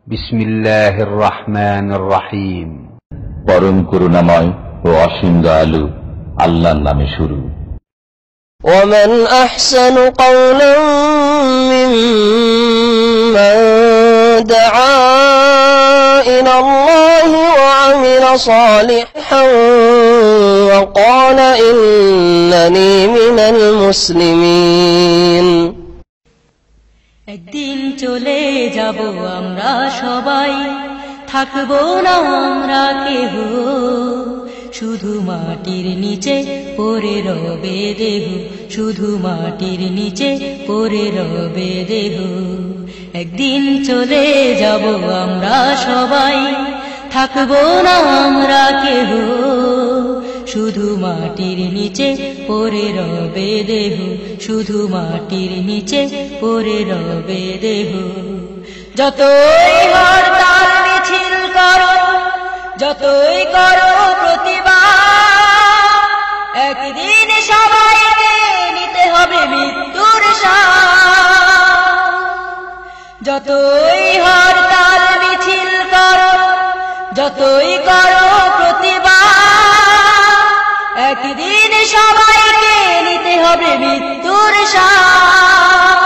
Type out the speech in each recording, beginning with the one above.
বিসমিল্লাহির রহমানির রহিম। পরম করুণাময় ও অসীম দয়ালু আল্লাহর নামে শুরু। ومن أحسن قولا ممن دعا إلى الله وعمل صالحا وقال إنني من المسلمين। একদিন চলে যাব আমরা সবাই, থাকবো না আমরা কেহ, শুধু মাটির নিচে পড়ে রবে দেহ, শুধু মাটির নিচে পড়ে রবে দেহ। একদিন চলে যাব আমরা সবাই, থাকবো না আমরা কেহ, শুধু মাটির নিচে পড়ে রবে দেহ, শুধু মাটির নিচে পড়ে রবে দেহ। যতই হরতাল মিছিল করো, যতই করো প্রতিবাদ, একদিন সবাইকে নিতে হবে মৃত্যুর স্বাদ। যতই হরতাল মিছিল করো, যতই করো প্রতিবাদ, একদিন সবাইকে নিতে হবে মৃত্যুর স্বাদ।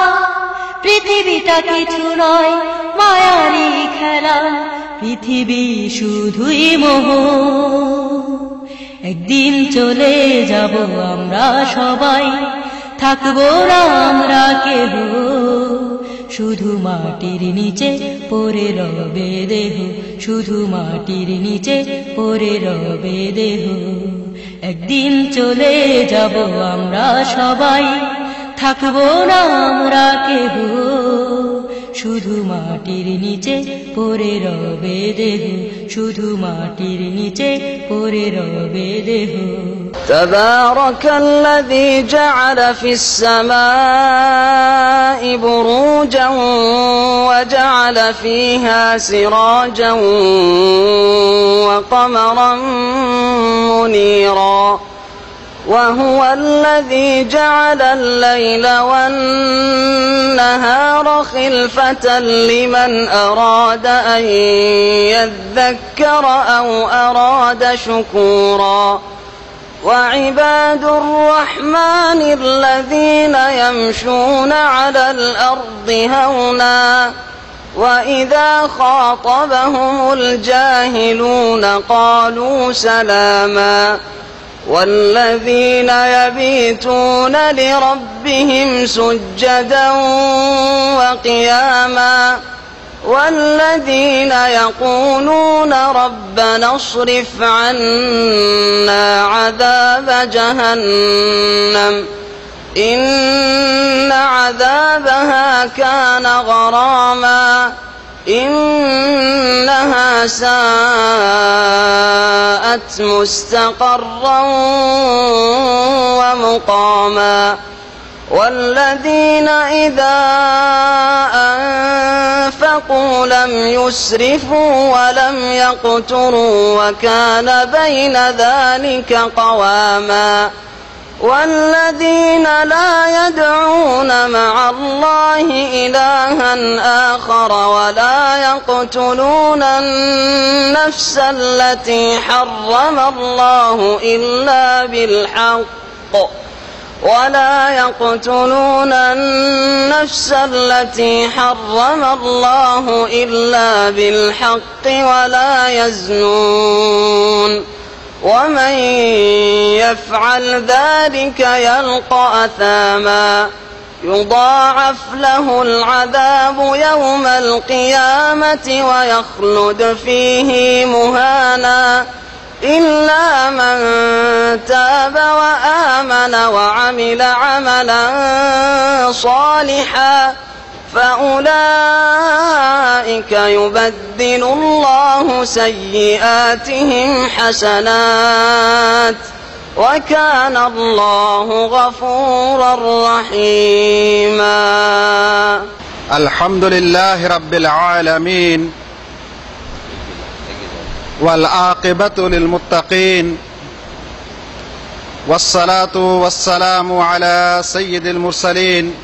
পৃথিবীটা কিছু নয় মায়ারি খেলা, পৃথিবী শুধুই মোহ। একদিন চলে যাব আমরা সবাই, থাকবো না আমরা কেহ, শুধু মাটির নিচে পড়ে রবে দেহ, শুধু মাটির নিচে পড়ে রবে দেহ। একদিন চলে যাব আমরা সবাই, থাকবো না আমরা কেহ, শুধু মাটির নিচে পড়ে রবে দেহ, শুধু মাটির নিচে পড়ে রবে দেহ। تبارك الذي جعل في السماء بروجا وجعل فيها سراجا وقمرا منيرا وهو الذي جعل الليل والنهار خلفة لمن أراد أن يذكر أو أراد شكورا وعباد الرحمن الذين يمشون على الأرض هونا وإذا خاطبهم الجاهلون قالوا سلاما والذين يبيتون لربهم سجدا وقياما والذين يقولون ربنا اصرف عنا عذاب جهنم إن عذابها كان غراما إنها ساءت مستقرا ومقاما والذين إذا أنفقوا لم يسرفوا ولم يقتروا وكان بين ذلك قواما والذين لا يدعون مع الله إلها آخر ولا يقتلون النفس التي حرم الله إلا بالحق ولا يقتلون النفس التي حرم الله إلا بالحق ولا يزنون ومن يفعل ذلك يلقى أثاما يضاعف له العذاب يوم القيامة ويخلد فيه مهانا إلا من تاب وآمن وعمل عملا صالحا فأولئك يبدل الله سيئاتهم حسنات وكان الله غفورا رحيما. الحمد لله رب العالمين والعاقبة للمتقين والصلاة والسلام على سيد المرسلين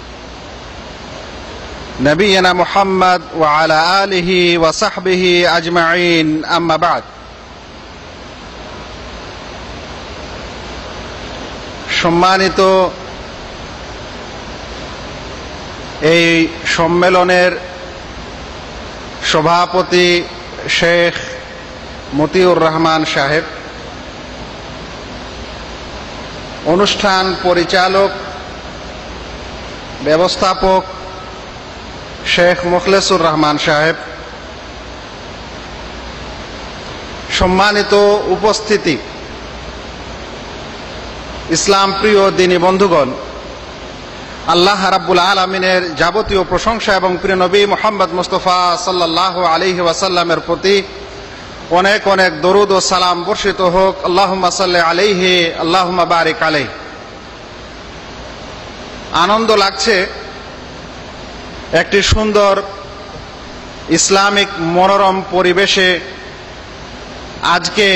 نبينا محمد وعلى آله وصحبه أجمعين أما بعد সম্মানিত এই সম্মেলনের সভাপতি শেখ মতিউর রহমান সাহেব, অনুষ্ঠান পরিচালক ব্যবস্থাপক শেখ মুখলেসুর রহমান সাহেব, সম্মানিত উপস্থিতি, ইসলাম প্রিয় দিনী বন্ধুগণ, আল্লাহ রাব্বুল আলামিনের যাবতীয় প্রশংসা এবং প্রিয় নবী মুহাম্মদ মুস্তাফা সাল্লাল্লাহু আলাইহি ওয়াসাল্লামের প্রতি অনেক অনেক দরুদ ও সালাম বর্ষিত হোক। আল্লাহুম্মা সাল্লি আলাইহি আল্লাহুম্মা বারিক আলাইহি। আনন্দ লাগছে একটি সুন্দর ইসলামিক মনোরম পরিবেশে আজকে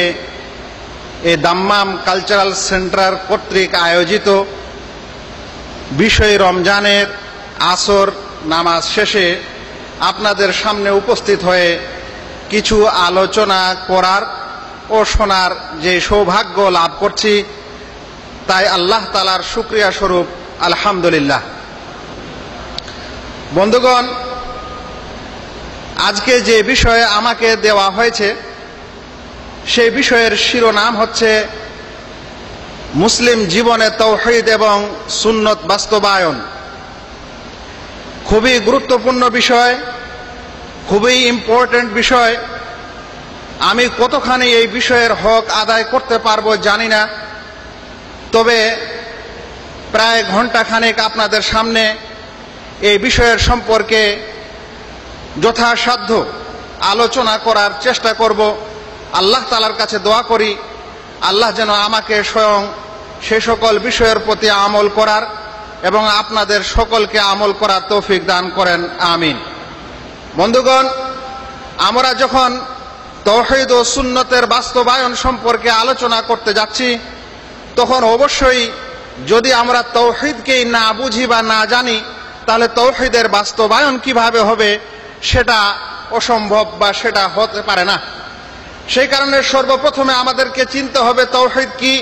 এই দাম্মাম কালচারাল সেন্টার কর্তৃক আয়োজিত বিষয় রমজানের আসর নামাজ শেষে আপনাদের সামনে উপস্থিত হয়ে কিছু আলোচনা করার ও শোনার যে সৌভাগ্য লাভ করছি, তাই আল্লাহ তাআলার শুকরিয়া স্বরূপ আলহামদুলিল্লাহ। বন্ধুগণ, আজকে যে বিষয়ে আমাকে দেওয়া হয়েছে সেই বিষয়ের শিরোনাম হচ্ছে মুসলিম জীবনে তাওহীদ এবং সুন্নত বাস্তবায়ন। খুবই গুরুত্বপূর্ণ বিষয়, খুবই ইম্পর্টেন্ট বিষয়। আমি কতখানি এই বিষয়ের হক আদায় করতে পারবো জানি না, তবে প্রায় ঘন্টাখানেক আপনাদের সামনে এই বিষয়ের সম্পর্কে যথাসাধ্য আলোচনা করার চেষ্টা করব। আল্লাহ তাআলার কাছে দোয়া করি আল্লাহ যেন আমাকে স্বয়ং সে সকল বিষয়ের প্রতি আমল করার এবং আপনাদের সকলকে আমল করার তৌফিক দান করেন, আমিন। বন্ধুগণ, আমরা যখন তাওহীদ ও সুন্নতের বাস্তবায়ন সম্পর্কে আলোচনা করতে যাচ্ছি, তখন অবশ্যই যদি আমরা তাওহীদকেই না বুঝি বা না জানি, তাহলে তাওহীদের বাস্তবায়ন কিভাবে হবে সেটা অসম্ভব বা সেটা হতে পারে না। সেই কারণে সর্বপ্রথমে আমাদেরকে চিনতে হবে তাওহীদ কি।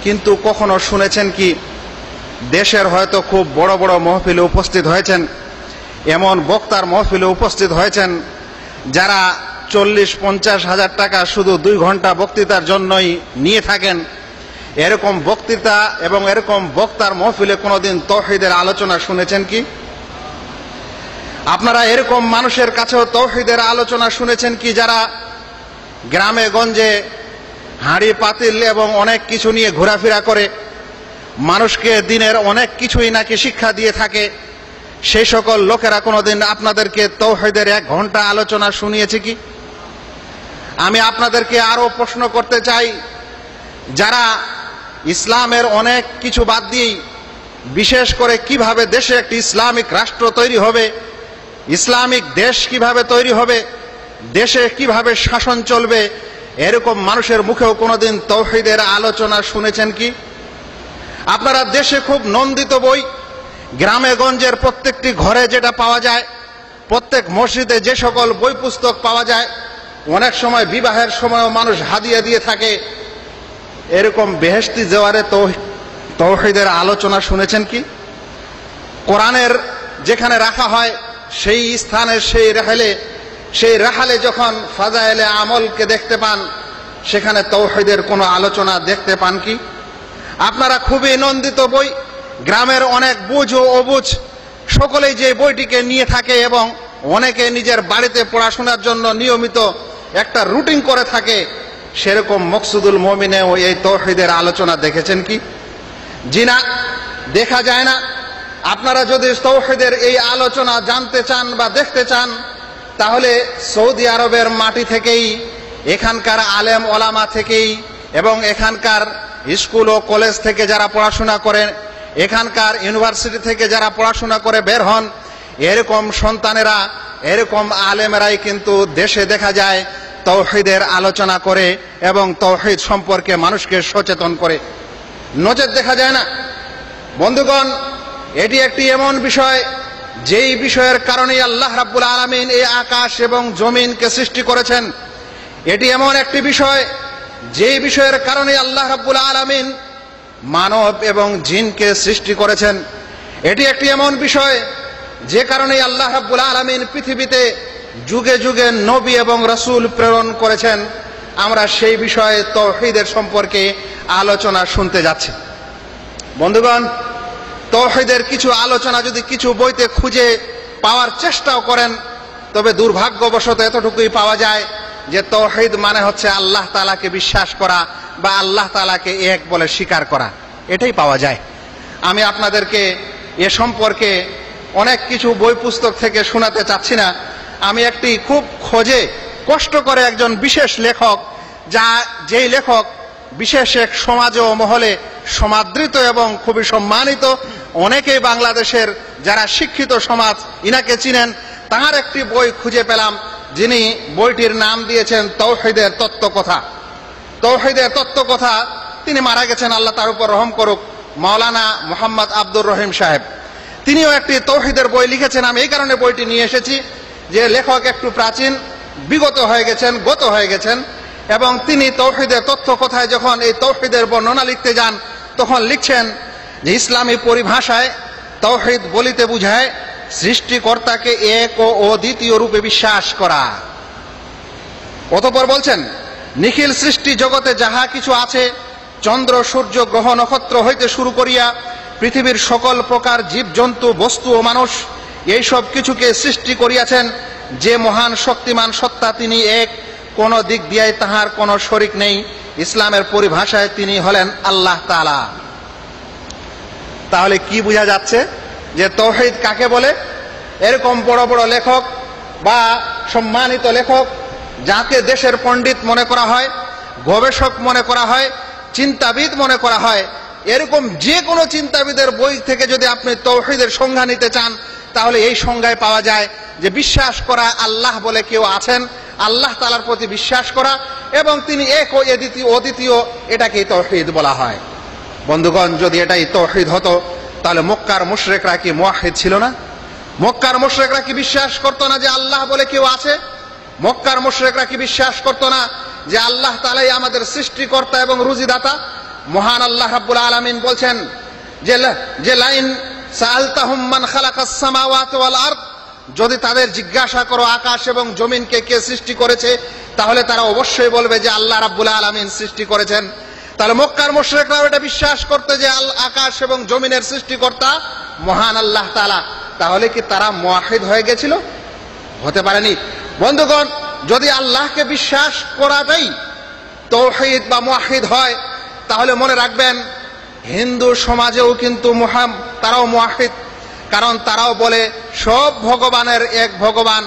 কিন্তু কখনো শুনেছেন কি, দেশের হয়তো খুব বড় বড় মহফিলে উপস্থিত হয়েছেন, এমন বক্তার মহফিলে উপস্থিত হয়েছেন যারা 40-50 হাজার টাকা শুধু 2 ঘন্টা বক্তৃতার জন্যই নিয়ে থাকেন। এরকম বক্তৃতা এবং এরকম বক্তার মহফিলে কোনোদিন তাওহীদের আলোচনা শুনেছেন কি? আপনারা এরকম মানুষের কাছেও তাওহীদের আলোচনা শুনেছেন কি যারা গ্রামে গঞ্জে হাঁড়ি পাতিল এবং অনেক কিছু নিয়ে ঘোরাফেরা করে, মানুষকে দিনের অনেক কিছুই নাকি শিক্ষা দিয়ে থাকে? সেই সকল লোকেরা কোনোদিন আপনাদেরকে তাওহীদের 1 ঘন্টা আলোচনা শুনিয়েছে কি? আমি আপনাদেরকে আরো প্রশ্ন করতে চাই, যারা ইসলামের অনেক কিছু বাদ দিয়েই বিশেষ করে কিভাবে দেশে একটি ইসলামিক রাষ্ট্র তৈরি হবে, ইসলামিক দেশ কিভাবে তৈরি হবে, দেশে কিভাবে শাসন চলবে, এরকম মানুষের মুখেও কোনোদিন তাওহীদের আলোচনা শুনেছেন কি? আপনারা দেশে খুব নন্দিত বই, গ্রামে গঞ্জের প্রত্যেকটি ঘরে যেটা পাওয়া যায়, প্রত্যেক মসজিদে যে সকল বই পুস্তক পাওয়া যায়, অনেক সময় বিবাহের সময়ও মানুষ হাদিয়া দিয়ে থাকে, এরকম বেহেশতি জওয়ারে তাওহীদের আলোচনা শুনেছেন কি? কোরআনের যেখানে রাখা হয় সেই স্থানে সেই রাহালে যখন ফাজাইলে আমলকে দেখতে পান, সেখানে তাওহীদের কোনো আলোচনা দেখতে পান কি? আপনারা খুবই নন্দিত বই, গ্রামের অনেক বুঝ ও অবুঝ সকলেই যে বইটিকে নিয়ে থাকে এবং অনেকে নিজের বাড়িতে পড়াশোনার জন্য নিয়মিত একটা রুটিন করে থাকে, সেরকম মকসুদুল মুমিনেও এই তাওহীদের আলোচনা দেখেছেন কি? জি না, দেখা যায় না। আপনারা যদি তাওহীদের এই আলোচনা জানতে চান বা দেখতে চান, তাহলে সৌদি আরবের মাটি থেকেই, এখানকার আলেম ওলামা থেকেই এবং এখানকার স্কুল ও কলেজ থেকে যারা পড়াশোনা করেন, এখানকার ইউনিভার্সিটি থেকে যারা পড়াশোনা করে বের হন, এরকম সন্তানেরা, এরকম আলেমেরাই কিন্তু দেশে দেখা যায় তাওহীদের আলোচনা করে এবং তাওহীদ সম্পর্কে মানুষকে সচেতন করে। নচেত দেখা যায় না। বন্ধুগণ, এটি একটি এমন বিষয় যেই বিষয়ের কারণে আল্লাহ রাব্বুল আলামিন এই আকাশ এবং জমিনকে সৃষ্টি করেছেন, এটি এমন একটি বিষয় যেই বিষয়ের কারণে আল্লাহ রাব্বুল আলামিন মানব এবং জিনকে সৃষ্টি করেছেন। এটি একটি এমন বিষয় যে কারণে আল্লাহ রাব্বুল আলামিন পৃথিবীতে যুগে যুগে নবী এবং রাসূল প্রেরণ করেছেন। আমরা সেই বিষয়ে তাওহীদের সম্পর্কে আলোচনা শুনতে যাচ্ছি। বন্ধুগণ, তাওহীদের কিছু আলোচনা যদি কিছু বইতে খুঁজে পাওয়ার চেষ্টাও করেন, তবে দুর্ভাগ্যবশত এতটুকুই পাওয়া যায় যে তাওহীদ মানে হচ্ছে আল্লাহ তাআলাকে বিশ্বাস করা বা আল্লাহ তাআলাকে এক বলে স্বীকার করা, এটাই পাওয়া যায়। আমি আপনাদেরকে এ সম্পর্কে অনেক কিছু বই পুস্তক থেকে শোনাতে চাচ্ছি না। আমি একটি খুব খোঁজে কষ্ট করে একজন বিশেষ লেখক, যেই লেখক বিশেষ এক সমাজ ও মহলে সমাদৃত এবং খুবই সম্মানিত, অনেকেই বাংলাদেশের যারা শিক্ষিত সমাজ ইনাকে চিনেন, তার একটি বই খুঁজে পেলাম, যিনি বইটির নাম দিয়েছেন তাওহীদের তত্ত্বকথা। তাওহীদের তত্ত্বকথা, তিনি মারা গেছেন, আল্লাহ তার উপর রহম করুক, মাওলানা মুহাম্মদ আব্দুর রহিম সাহেব। তিনিও একটি তাওহীদের বই লিখেছেন। আমি এই কারণে বইটি নিয়ে এসেছি যে লেখক একটু প্রাচীন, বিগত হয়ে গেছেন, গত হয়ে গেছেন, এবং তিনি তাওহীদের তত্ত্বকথায় যখন এই তাওহীদের বর্ণনা লিখতে যান, তখন লিখছেন যে ইসলামী পরিভাষায় তাওহীদ বলিতে বুঝায় সৃষ্টিকর্তাকে এক ও অদ্বিতীয় রূপে বিশ্বাস করা। অতঃপর বলছেন, নিখিল সৃষ্টি জগতে যাহা কিছু আছে, চন্দ্র সূর্য গ্রহ নক্ষত্র হইতে শুরু করিয়া পৃথিবীর সকল প্রকার জীবজন্তু বস্তু ও মানুষ, এই সব কিছুকে সৃষ্টি করিয়াছেন যে মহান শক্তিমান সত্তা, তিনি এক, কোন দিক দিয়াই তাহার কোনো শরিক নেই। ইসলামের পরিভাষায় তিনি হলেন আল্লাহ তাআলা। তাহলে কি বোঝা যাচ্ছে যে তাওহীদ কাকে বলে? এরকম বড় বড় লেখক বা সম্মানিত লেখক, যাকে দেশের পণ্ডিত মনে করা হয়, গবেষক মনে করা হয়, চিন্তাবিদ মনে করা হয়, এরকম যে কোনো চিন্তাবিদের বই থেকে যদি আপনি তাওহীদের সংজ্ঞা নিতে চান, তাহলে এই সংজ্ঞায় পাওয়া যায় যে বিশ্বাস করা আল্লাহ বলে কেউ আছেন, আল্লাহ তাআলার প্রতি বিশ্বাস করা, এবং তিনি এক ও অদ্বিতীয়, এটাকেই তাওহীদ বলা হয়। বন্ধুগণ, যদি এটাই তাওহীদ হতো, তাহলে মক্কার মুশরিকরা কি মুওয়াহহিদ ছিল না? মক্কার মুশরিকরা কি বিশ্বাস করতো না যে আল্লাহ বলে কেউ আছে? মক্কার মুশরিকরা কি বিশ্বাস করতো না যে আল্লাহ তাআলাই আমাদের সৃষ্টিকর্তা এবং রুজিদাতা? মহান আল্লাহ রাব্বুল আলামিন বলছেন যে লাইন সাআলতাহুম মান খালাকাস সামাওয়াতি ওয়াল আরদ, যদি তাদের জিজ্ঞাসা করো আকাশ এবং জমিনকে কে সৃষ্টি করেছে, তাহলে তারা অবশ্যই বলবে যে আল্লাহ রাব্বুল আলামিন সৃষ্টি করেছেন। তাহলে মক্কার মুশরিকরাও এটা বিশ্বাস করতে যে আকাশ এবং জমিনের সৃষ্টিকর্তা মহান আল্লাহ তাআলা। তাহলে কি তারা মুওয়াহহিদ হয়ে গেছিল? হতে পারেনি। বন্ধুগণ, যদি আল্লাহকে বিশ্বাস করাটাই তাওহীদ বা মুওয়াহহিদ হয়, তাহলে মনে রাখবেন হিন্দু সমাজেও কিন্তু তারাও মুওয়াহহিদ, কারণ তারাও বলে সব ভগবানের এক ভগবান,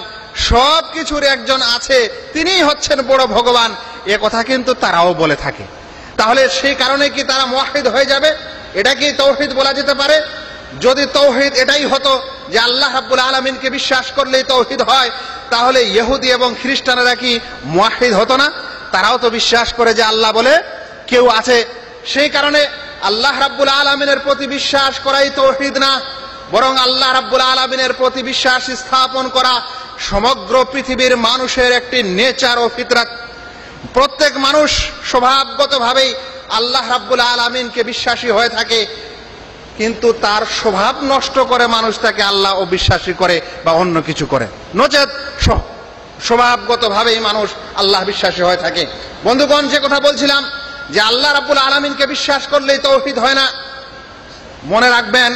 সব কিছুর একজন আছে, তিনিই হচ্ছেন বড় ভগবান, এ কথা কিন্তু তারাও বলে থাকে। তাহলে সেই কারণে কি তারা মুওয়াহহিদ হয়ে যাবে? এটা কি তাওহীদ বলা যেতে পারে? যদি তাওহীদ এটাই হতো যে আল্লাহ রাব্বুল আলামিনকে বিশ্বাস করলেই তাওহীদ হয়, তাহলে ইহুদি এবং খ্রিস্টানেরা কি মুওয়াহহিদ হতো না? তারাও তো বিশ্বাস করে যে আল্লাহ বলে কেউ আছে। সেই কারণে আল্লাহ রাব্বুল আলামিনের প্রতি বিশ্বাস করাই তাওহীদ না, বরং আল্লাহ রাব্বুল আলামিনের প্রতি বিশ্বাস স্থাপন করা সমগ্র পৃথিবীর মানুষের একটি নেচার ও ফিতরাত। প্রত্যেক মানুষ স্বভাবগতভাবেই আল্লাহ রাব্বুল আলামিনকে বিশ্বাসী হয়ে থাকে, কিন্তু তার স্বভাব নষ্ট করে মানুষ তাকে আল্লাহ অবিশ্বাসী করে বা অন্য কিছু করে, নচেত স্বভাবগতভাবেই মানুষ আল্লাহ বিশ্বাসী হয়ে থাকে। বন্ধুগণ, যে কথা বলছিলাম যে আল্লাহ রাব্বুল আলামিনকে বিশ্বাস করলেই তাওহীদ হয় না, মনে রাখবেন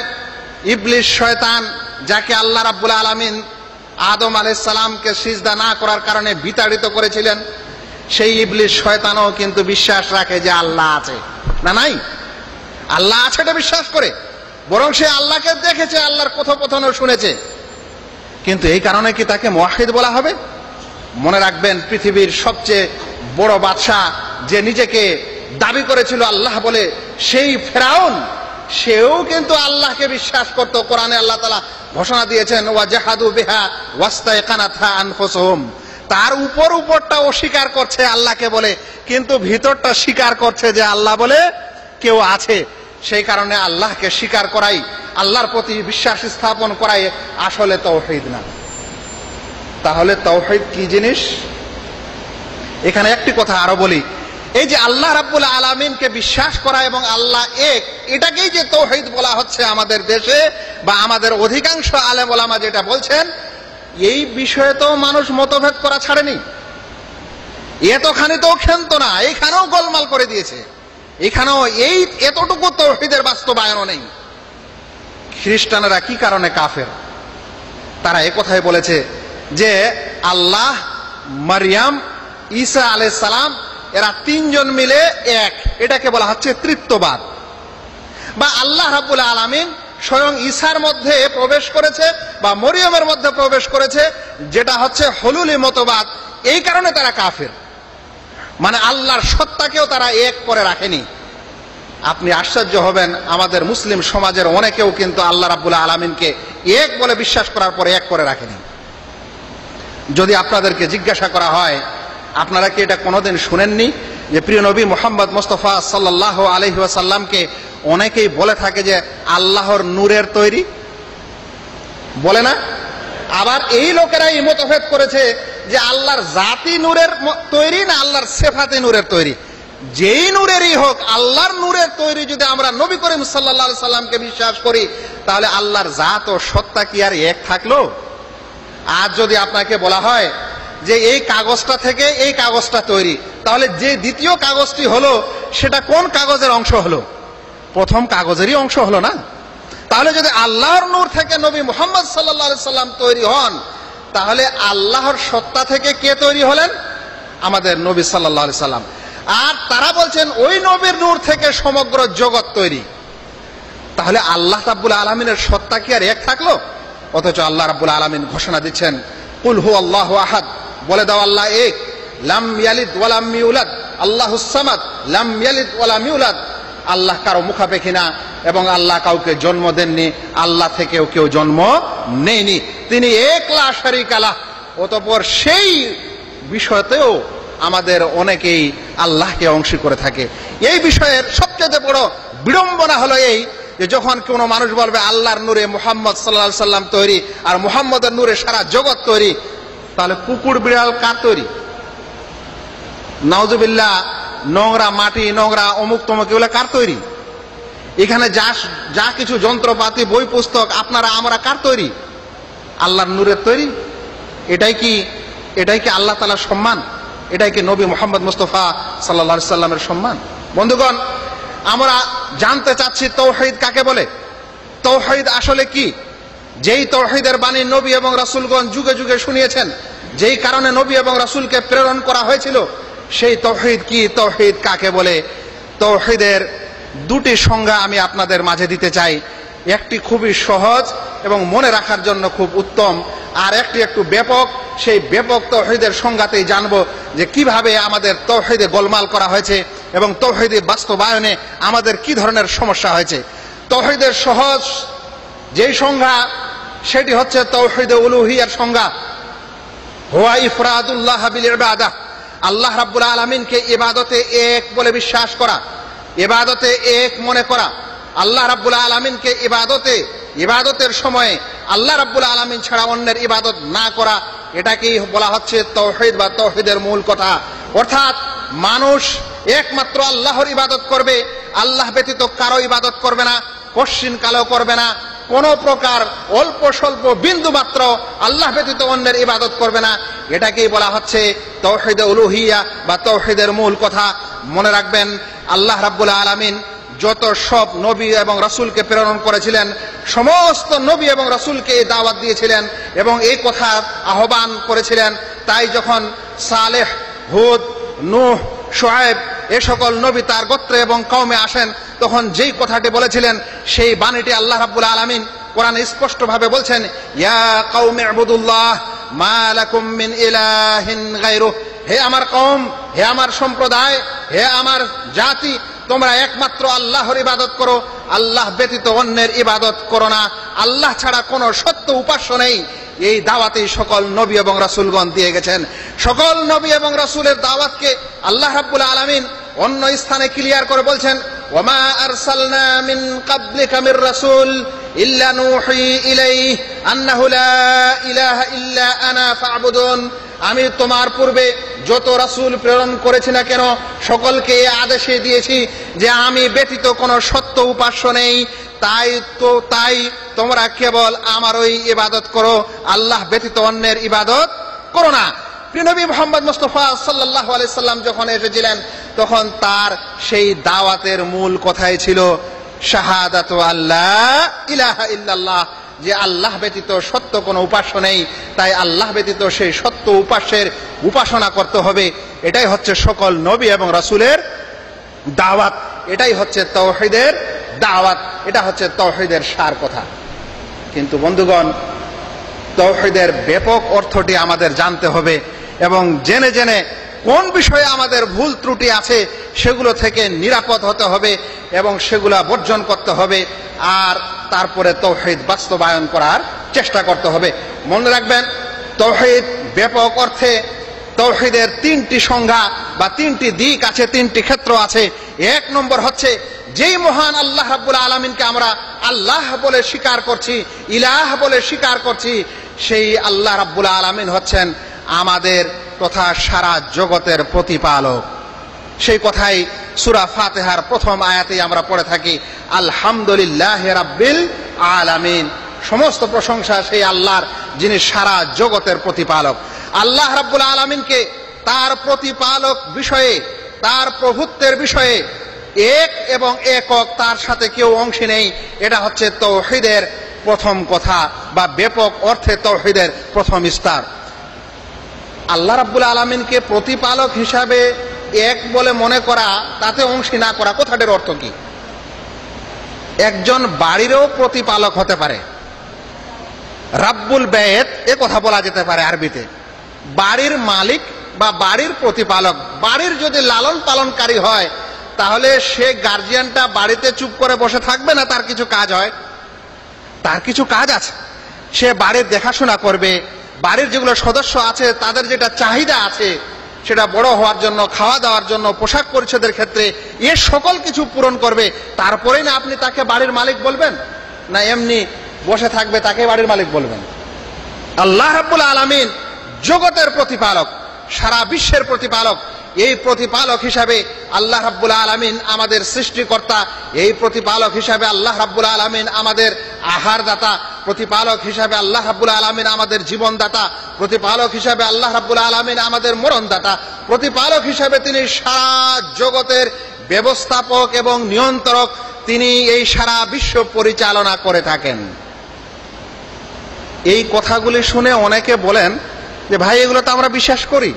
ইবলিস শয়তান, যাকে আল্লাহ রাব্বুল আলামিন আদম আলাইহিস সালামকে সিজদা না করার কারণে বিতাড়িত করেছিলেন, সেই ইবলিস শয়তানও কিন্তু বিশ্বাস রাখে যে আল্লাহ আছে। না নাই, আল্লাহ আছে এটা বিশ্বাস করে, বরং সে আল্লাহকে দেখেছে, আল্লাহর কথোপকথনও শুনেছে। কিন্তু এই কারণে কি তাকে মুওয়াহহিদ বলা হবে? মনে রাখবেন পৃথিবীর সবচেয়ে বড় বাদশা, যে নিজেকে দাবি করেছিল আল্লাহ বলে, সেই ফেরাউন, সেও কিন্তু আল্লাহকে বিশ্বাস করত। কোরআনে আল্লাহ তাআলা ঘোষণা দিয়েছেন ওয়াজাহাদু বিহা ওয়াস্তায়কানাতহা আনফুসুহুম, তার উপরটা অস্বীকার করছে আল্লাহকে বলে, কিন্তু ভিতরটা স্বীকার করছে যে আল্লাহ বলে কেউ আছে। সেই কারণে আল্লাহকে স্বীকার করাই আল্লাহর প্রতি বিশ্বাস স্থাপন করাই আসলে তাওহীদ না। তাহলে তাওহীদ কি জিনিস? এখানে একটি কথা আরো বলি, এই যে আল্লাহ রাব্বুল আলামিনকে বিশ্বাস করা এবং আল্লাহ এক, এটাকেই যে তাওহীদ বলা হচ্ছে আমাদের দেশে বা আমাদের অধিকাংশ আলেম ওলামা যেটা বলছেন, এই বিষয়ে তো মানুষ মতভেদ করা ছাড়েনি। এতখানি তো ক্ষান্ত না, এইখানেও গোলমাল করে দিয়েছে, এখানেও এই এতটুকু তাওহীদের বাস্তবায়নও নেই। খ্রিস্টানেরা কি কারণে কাফের? তারা একথাই বলেছে যে আল্লাহ, মারিয়াম, ঈসা আলাইহিস সালাম এরা তিনজন মিলে এক, এটাকে বলা হচ্ছে তৃত্ববাদ। বা আল্লাহ রাব্বুল আলামিন স্বয়ং ঈসার মধ্যে প্রবেশ করেছে বা মরিয়মের মধ্যে প্রবেশ করেছে, যেটা হচ্ছে হলুলি মতবাদ। এই কারণে তারা কাফের, মানে আল্লাহর সত্তাকেও তারা এক করে রাখেনি। আপনি আশ্চর্য হবেন, আমাদের মুসলিম সমাজের অনেকেও কিন্তু আল্লাহ রাব্বুল আলামিনকে এক বলে বিশ্বাস করার পরে এক করে রাখেনি। যদি আপনাদেরকে জিজ্ঞাসা করা হয়, আপনারা কি এটা কোনোদিন শুনেননি যে প্রিয় নবী মুহাম্মদ মুস্তাফা সাল্লাল্লাহু আলাইহি ওয়াসাল্লামকে অনেকেই বলে থাকে যে আল্লাহর নূরের তৈরি? বলে না? আবার এই লোকেরাই মতভেদ করেছে যে আল্লাহর জাতি নূরের তৈরি না আল্লাহর সিফাতে নূরের তৈরি। যেই নূরেরই হোক, আল্লাহর নূরের তৈরি যদি আমরা নবী করিম সাল্লাল্লাহু আলাইহি সাল্লামকে বিশ্বাস করি, তাহলে আল্লাহর জাত ও সত্তা কি আর এক থাকলো? আজ যদি আপনাকে বলা হয় যে এই কাগজটা থেকে এই কাগজটা তৈরি, তাহলে যে দ্বিতীয় কাগজটি হলো সেটা কোন কাগজের অংশ হলো? প্রথম কাগজেরই অংশ হলো না? তাহলে যদি আল্লাহর নূর থেকে নবী মুহাম্মদ সাল্লাল্লাহু আলাইহি সাল্লাম তৈরি হন, তাহলে আল্লাহর সত্তা থেকে কে তৈরি হলেন? আমাদের নবী সাল্লাল্লাহু আলাইহি সাল্লাম। আর তারা বলছেন ওই নবীর নূর থেকে সমগ্র জগৎ তৈরি। তাহলে আল্লাহ রাব্বুল আলামিনের সত্তা কি আর এক থাকলো? অথচ আল্লাহ রাব্বুল আলামিন ঘোষণা দিচ্ছেন, কুল হু আল্লাহু আহাদ, বলে দাও আল্লাহ এক, লাম ইয়ালিদ ওয়া লাম ইউলাদ, আল্লাহুস সামাদ, লাম ইয়ালিদ ওয়া লাম ইউলাদ। আল্লাহ কারো মুখাপেক্ষী না এবং আল্লাহ কাউকে জন্ম দেননি, আল্লাহ থেকেও কেউ জন্ম নেয়নি, তিনি এক লা শারীকা লাহ। অতঃপর সেই বিষয়তেও আমাদের অনেকেই আল্লাহকে অংশী করে থাকে। এই বিষয়ের সবচেয়ে বড় বিড়ম্বনা হলো এই যে যখন কোনো মানুষ বলবে আল্লাহর নূরে মুহাম্মদ সাল্লাল্লাহু আলাইহি সাল্লাম তৈরি আর মুহাম্মদের নূরে সারা জগৎ তৈরি, তাহলে কুকুর বিড়াল কার তৈরি? নাউজুবিল্লাহ, নোংরা মাটি, নোংরা অমুক তমুক, এগুলো কার তৈরি? এখানে যা কিছু যন্ত্রপাতি, বই পুস্তক, আপনারা আমরা কার তৈরি? আল্লাহর নূরের তৈরি। এটাই কি আল্লাহ তাআলার সম্মান? এটাই কি নবী মুহাম্মদ মুস্তাফা সাল্লাল্লাহু আলাইহি সাল্লামের সম্মান? বন্ধুগণ, আমরা জানতে চাচ্ছি তাওহীদ কাকে বলে, তাওহীদ আসলে কি? যেই তাওহীদের বাণী নবী এবং রাসূলগণ যুগে যুগে শুনিয়েছেন, যেই কারণে নবী এবং রাসূলকে প্রেরণ করা হয়েছিল, সেই তাওহীদ কি, তাওহীদ কাকে বলে? তাওহীদের দুটি সংজ্ঞা আমি আপনাদের মাঝে দিতে চাই। একটি খুবই সহজ এবং মনে রাখার জন্য খুব উত্তম, আর একটি একটু ব্যাপক। সেই ব্যাপক তাওহীদের সংজ্ঞাতেই জানবো যে কিভাবে আমাদের তাওহীদে গোলমাল করা হয়েছে এবং তাওহীদের বাস্তবায়নে আমাদের কি ধরনের সমস্যা হয়েছে। তাওহীদের সহজ যেই সংজ্ঞা, সেটি হচ্ছে তাওহীদে উলুহিয়ার সংজ্ঞা। হুয়া ইফরাদুল্লাহ বিল ইবাদাহ, আল্লাহ রাব্বুল আলামিনকে ইবাদতে এক বলে বিশ্বাস করা, ইবাদতে এক মনে করা। আল্লাহ রাব্বুল আলামিনকে ইবাদতের সময়ে আল্লাহ রাব্বুল আলামিন ছাড়া অন্যের ইবাদত না করা, এটাকেই বলা হচ্ছে তাওহীদ বা তাওহীদের মূল কথা। অর্থাৎ মানুষ একমাত্র আল্লাহর ইবাদত করবে, আল্লাহ ব্যতীত কারো ইবাদত করবে না, কশ্চিন কালো করবে না, কোন প্রকার অল্প স্বল্প বিন্দু মাত্র আল্লাহ ব্যতীত অন্যের ইবাদত করবে না। এটাকেই বলা হচ্ছে তাওহীদে উলুহিয়া বা তাওহীদের মূল কথা। মনে রাখবেন, আল্লাহ রাব্বুল আলামিন যত সব নবী এবং রাসূলকে প্রেরণ করেছিলেন, সমস্ত নবী এবং রাসূলকে এই দাওয়াত দিয়েছিলেন এবং এই কথা আহ্বান করেছিলেন। তাই যখন সালেহ, হুদ, নূহ, শুআয়ব এ সকল নবী তার গোত্রে এবং কওমে আসেন, তখন যেই কথাটি বলেছিলেন সেই বাণীটি আল্লাহ রাব্বুল আলামিন কোরআনে স্পষ্টভাবে বলছেন, ইয়া কওমি ইবুদুল্লাহ মা লাকুম মিন ইলাহিন গায়রুহ। হে আমার কওম, হে আমার সম্প্রদায়, হে আমার জাতি, তোমরা একমাত্র আল্লাহর ইবাদত করো, আল্লাহ ব্যতীত অন্যের ইবাদত করো না, আল্লাহ ছাড়া কোনো সত্য উপাস্য নেই। এই দাওয়াতেই সকল নবী এবং রাসূলগণ দিয়ে গেছেন। সকল নবী এবং রাসূলের দাওয়াতকে আল্লাহ রাব্বুল আলামিন অন্য স্থানে ক্লিয়ার করে বলছেন, ওয়ামা আরসালনা মিন ক্বাবলিকা মির রাসূল ইল্লা নূহি ইলাইহি আন্নাহু লা ইলাহা ইল্লা আনা ফা'বুদুন। আমি তোমার পূর্বে যত রাসূল প্রেরণ করেছি না কেন সকলকে এই আদেশ দিয়েছি যে আমি ব্যতীত কোনো সত্য উপাস্য নেই, তাই তোমরা কেবল আমারই ইবাদত করো, আল্লাহ ব্যতীত অন্যের ইবাদত করো না। প্রিয় নবী মুহাম্মদ মুস্তাফা সাল্লাল্লাহু আলাইহি সাল্লাম যখন এসেছিলেন তখন তার সেই দাওয়াতের মূল কথাই ছিল শাহাদাতু আল্লাহ ইলাহা ইল্লাল্লাহ, যে আল্লাহ ব্যতীত সত্য কোনো উপাস্য নেই, তাই আল্লাহ ব্যতীত সেই সত্য উপাস্যের উপাসনা করতে হবে। এটাই হচ্ছে সকল নবী এবং রাসূলের দাওয়াত, এটাই হচ্ছে তাওহীদের দাওয়াত, এটা হচ্ছে তাওহীদের সার কথা। কিন্তু বন্ধুগণ, তাওহীদের ব্যাপক অর্থটি আমাদের জানতে হবে এবং জেনে জেনে কোন বিষয়ে আমাদের ভুল ত্রুটি আছে সেগুলো থেকে নিরাপদ হতে হবে এবং সেগুলা বর্জন করতে হবে, আর তারপরে তাওহীদ বাস্তবায়ন করার চেষ্টা করতে হবে। মনে রাখবেন, তাওহীদ ব্যাপক অর্থে তাওহীদের তিনটি সংজ্ঞা বা তিনটি দিক আছে, তিনটি ক্ষেত্র আছে। এক নম্বর হচ্ছে, যেই মহান আল্লাহ রাব্বুল আলামিনকে আমরা আল্লাহ বলে স্বীকার করছি, ইলাহ বলে স্বীকার করছি, সেই আল্লাহ রাব্বুল আলামিন হচ্ছেন আমাদের তথা সারা জগতের প্রতিপালক। সেই কথাই সূরা ফাতিহার প্রথম আয়াতেই আমরা পড়ে থাকি, আলহামদুলিল্লাহি রাব্বিল আলামিন। সমস্ত প্রশংসা সেই আল্লাহর, যিনি সারা জগতের প্রতিপালক। আল্লাহ রাব্বুল আলামিনকে তার প্রতিপালক বিষয়ে, তার প্রভুত্বের বিষয়ে এক এবং একক, তার সাথে কেউ অংশী নেই, এটা হচ্ছে তাওহীদের প্রথম কথা বা ব্যাপক অর্থে তাওহীদের প্রথম স্তর। আল্লাহ রাব্বুল আলামিনকে প্রতিপালক হিসাবে এক বলে মনে করা, তাতে অংশী না করা, কথাটার অর্থ কি? একজন বাড়িরও প্রতিপালক হতে পারে, রাব্বুল বাইত এ কথা বলা যেতে পারে আরবিতে। বাড়ির মালিক বা বাড়ির প্রতিপালক, বাড়ির যদি লালন পালনকারী হয় তাহলে সে গার্জিয়ানটা বাড়িতে চুপ করে বসে থাকবে না, তার কিছু কাজ হয়, তার কিছু কাজ আছে, সে বাড়ির দেখাশোনা করবে, বাড়ির যেগুলো সদস্য আছে তাদের যেটা চাহিদা আছে সেটা বড় হওয়ার জন্য, খাওয়া দাওয়ার জন্য, পোশাক পরিচ্ছদের ক্ষেত্রে এ সকল কিছু পূরণ করবে। তারপরেই না আপনি তাকে বাড়ির মালিক বলবেন, না এমনি বসে থাকবে তাকে বাড়ির মালিক বলবেন? আল্লাহ রাব্বুল আলামিন জগতের প্রতিপালক, সারা বিশ্বের প্রতিপালক। এই প্রতিপালক হিসাবে আল্লাহ রাব্বুল আলামিন আমাদের সৃষ্টিকর্তা, এই প্রতিপালক হিসাবে আল্লাহ রাব্বুল আলামিন আমাদের আহারদাতা, প্রতিপালক হিসাবে আল্লাহ রাব্বুল আলামিন আমাদের জীবনদাতা, প্রতিপালক হিসাবে আল্লাহ রাব্বুল আলামিন আমাদের মরণদাতা, প্রতিপালক হিসাবে তিনি সারা জগতের ব্যবস্থাপক এবং নিয়ন্ত্রক, তিনি এই সারা বিশ্ব পরিচালনা করে থাকেন। এই কথাগুলি শুনে অনেকে বলেন যে ভাই এগুলো তো আমরা বিশ্বাস করি,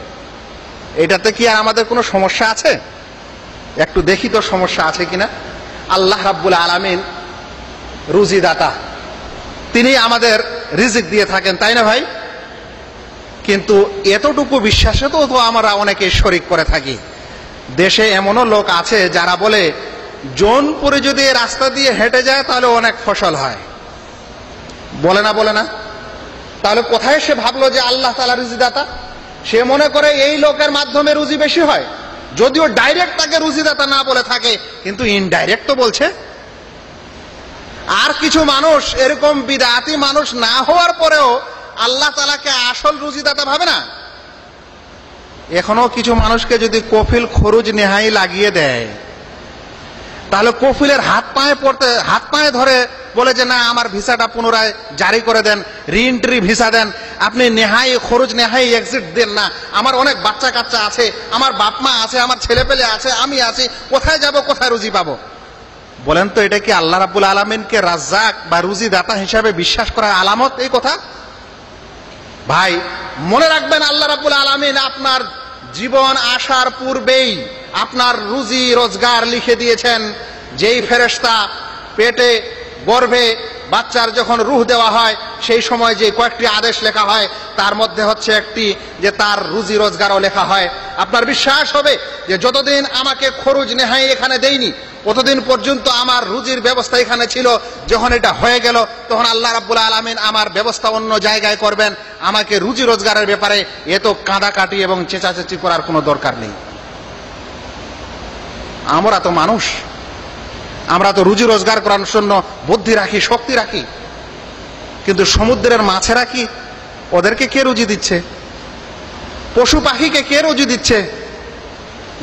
এটাতে কি আর আমাদের কোনো সমস্যা আছে? একটু দেখি তো সমস্যা আছে কিনা। আল্লাহ রাব্বুল আলামিন রুজিদাতা, তিনি আমাদের রিজিক দিয়ে থাকেন, তাই না ভাই? কিন্তু এতটুকু বিশ্বাসে তো আমরা অনেকে শরিক করে থাকি। দেশে এমনও লোক আছে যারা বলে জৌনপুরে যদি রাস্তা দিয়ে হেঁটে যায় তাহলে অনেক ফসল হয়, বলে না? বলে না? তাহলে কোথায় সে ভাবলো যে আল্লাহ তাআলা রুজিদাতা? সে মনে করে এই লোকের মাধ্যমে রুজি বেশি হয়, যদিও ডাইরেক্ট তাকে রুজিদাতা না বলে থাকে, কিন্তু ইনডাইরেক্ট তো বলছে। আর কিছু মানুষ এরকম বিদআতি মানুষ না হওয়ার পরেও আল্লাহ তাআলাকে আসল রুজিদাতা ভাবে না। এখনো কিছু মানুষকে যদি কফিল খরুজ নেহাই লাগিয়ে দেয় তাহলে কফিলের হাত পায়ে ধরে বলে যে না আমার ভিসাটা পুনরায় জারি করে দেন, রিএন্ট্রি ভিসা দেন, আপনি নেহাই খরচ নেহাই এক্সিট দেন না, আমার অনেক বাচ্চা কাচ্চা আছে, আমার বাপ মা আছে, আমার ছেলে পেলে আছে, আমি আছি, কোথায় যাব, কোথায় রুজি পাবো? বলেন তো এটা কি আল্লাহ রাব্বুল আলামিনকে রাজ্জাক বা রুজি দাতা হিসাবে বিশ্বাস করার আলামত এই কথা? ভাই মনে রাখবেন, আল্লাহ রাব্বুল আলামিন আপনার জীবন আসার পূর্বেই আপনার রুজি রোজগার লিখে দিয়েছেন। যেই ফেরেশতা পেটে গর্ভে বাচ্চার যখন রূহ দেওয়া হয় সেই সময় যে কয়েকটি আদেশ লেখা হয় তার মধ্যে হচ্ছে একটি যে তার রুজি রোজগারও লেখা হয়। আপনার বিশ্বাস হবে যে যতদিন আমাকে খরচ নেহাই এখানে দেয়নি ততদিন পর্যন্ত আমার রুজির ব্যবস্থা এখানে ছিল, যখন এটা হয়ে গেল তখন আল্লাহ রাব্বুল আলামিন আমার ব্যবস্থা অন্য জায়গায় করবেন, আমাকে রুজি রোজগারের ব্যাপারে এত কাঁদাকাটি এবং চেঁচাচেঁচি করার কোনো দরকার নেই। আমরা তো মানুষ, আমরা তো রুজি রোজগার করার জন্য বুদ্ধি রাখি, শক্তি রাখি, কিন্তু সমুদ্রের মাছেরা কি, ওদেরকে কে রুজি দিচ্ছে? পশু পাখিকে কে রুজি দিচ্ছে?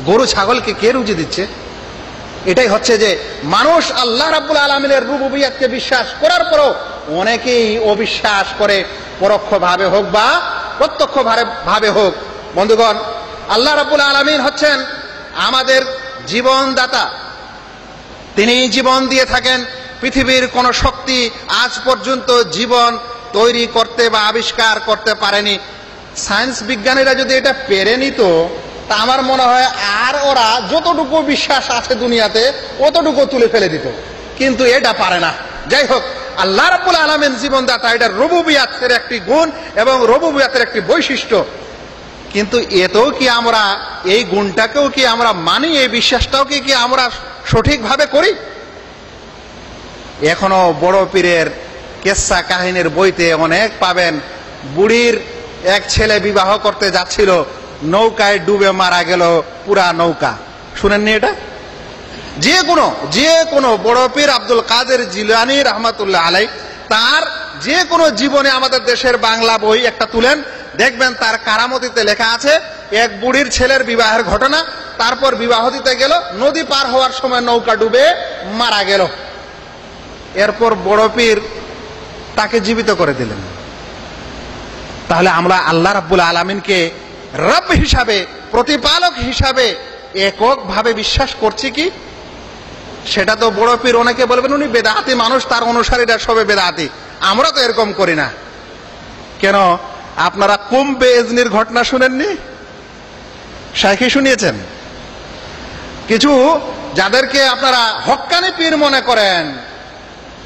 গরু ছাগলকে কে রুজি দিচ্ছে? এটাই হচ্ছে যে মানুষ আল্লাহ রাব্বুল আলামিনের রুবুবিয়্যাতকে বিশ্বাস করার পরও অনেকেই অবিশ্বাস করে, পরোক্ষভাবে হোক বা প্রত্যক্ষভাবে হোক। বন্ধুগণ, আল্লাহ রাব্বুল আলামিন হচ্ছেন আমাদের জীবনদাতা। তিনি জীবন দিয়ে থাকেন। পৃথিবীর কোন শক্তি আজ পর্যন্ত জীবন তৈরি করতে বা আবিষ্কার করতে পারেনি। সায়েন্স বিজ্ঞানীরা যদি এটা পেরে নিত, তা আমার মনে হয় আর ওরা যতটুকু বিশ্বাস আছে দুনিয়াতে অতটুকু তুলে ফেলে দিত, কিন্তু এটা পারে না। যাই হোক, আল্লাহ রাব্বুল আলামিন জীবনদাতা, এটা রুবুবিয়্যাতের একটি গুণ এবং রুবুবিয়্যাতের একটি বৈশিষ্ট্য। কিন্তু এতেও কি আমরা এই গুণটাকেও কি আমরা মানি, এই বিশ্বাসটাও কি আমরা সঠিকভাবে করি? এখনো বড় পীরের কেসা কাহিনীর বইতে অনেক পাবেন, বুড়ির এক ছেলে বিবাহ করতে যাচ্ছিল, নৌকায় ডুবে মারা গেল পুরা নৌকা। শুনেননি এটা? যে কোনো বড় পীর আব্দুল কাদের জিলানী রাহমাতুল্লাহ আলাইহি তার যে কোনো জীবনে আমাদের দেশের বাংলা বই একটা তুলেন, দেখবেন তার কারামতিতে লেখা আছে এক বুড়ির ছেলের বিবাহের ঘটনা। তারপর বিবাহ দিতে গেল, নদী পার হওয়ার সময় নৌকা ডুবে মারা গেল। এরপর বড় পীর তাকে জীবিত করে দিলেন। তাহলে আমরা আল্লাহ রাব্বুল আলামিনকে রব হিসাবে, প্রতিপালক হিসাবে এককভাবে বিশ্বাস করছি কি? সেটা তো বড় পীর অনেকে বলবেন উনি বেদাতি মানুষ, তার অনুসারীরা সবে বেদাতি। আমরা তো এরকম করি না। কেন? আপনারা কুম্বে এজনির ঘটনা শুনেননি? শাইখে শুনিয়েছেন? কিছু যাদেরকে আপনারা হক্কানি পীর মনে করেন,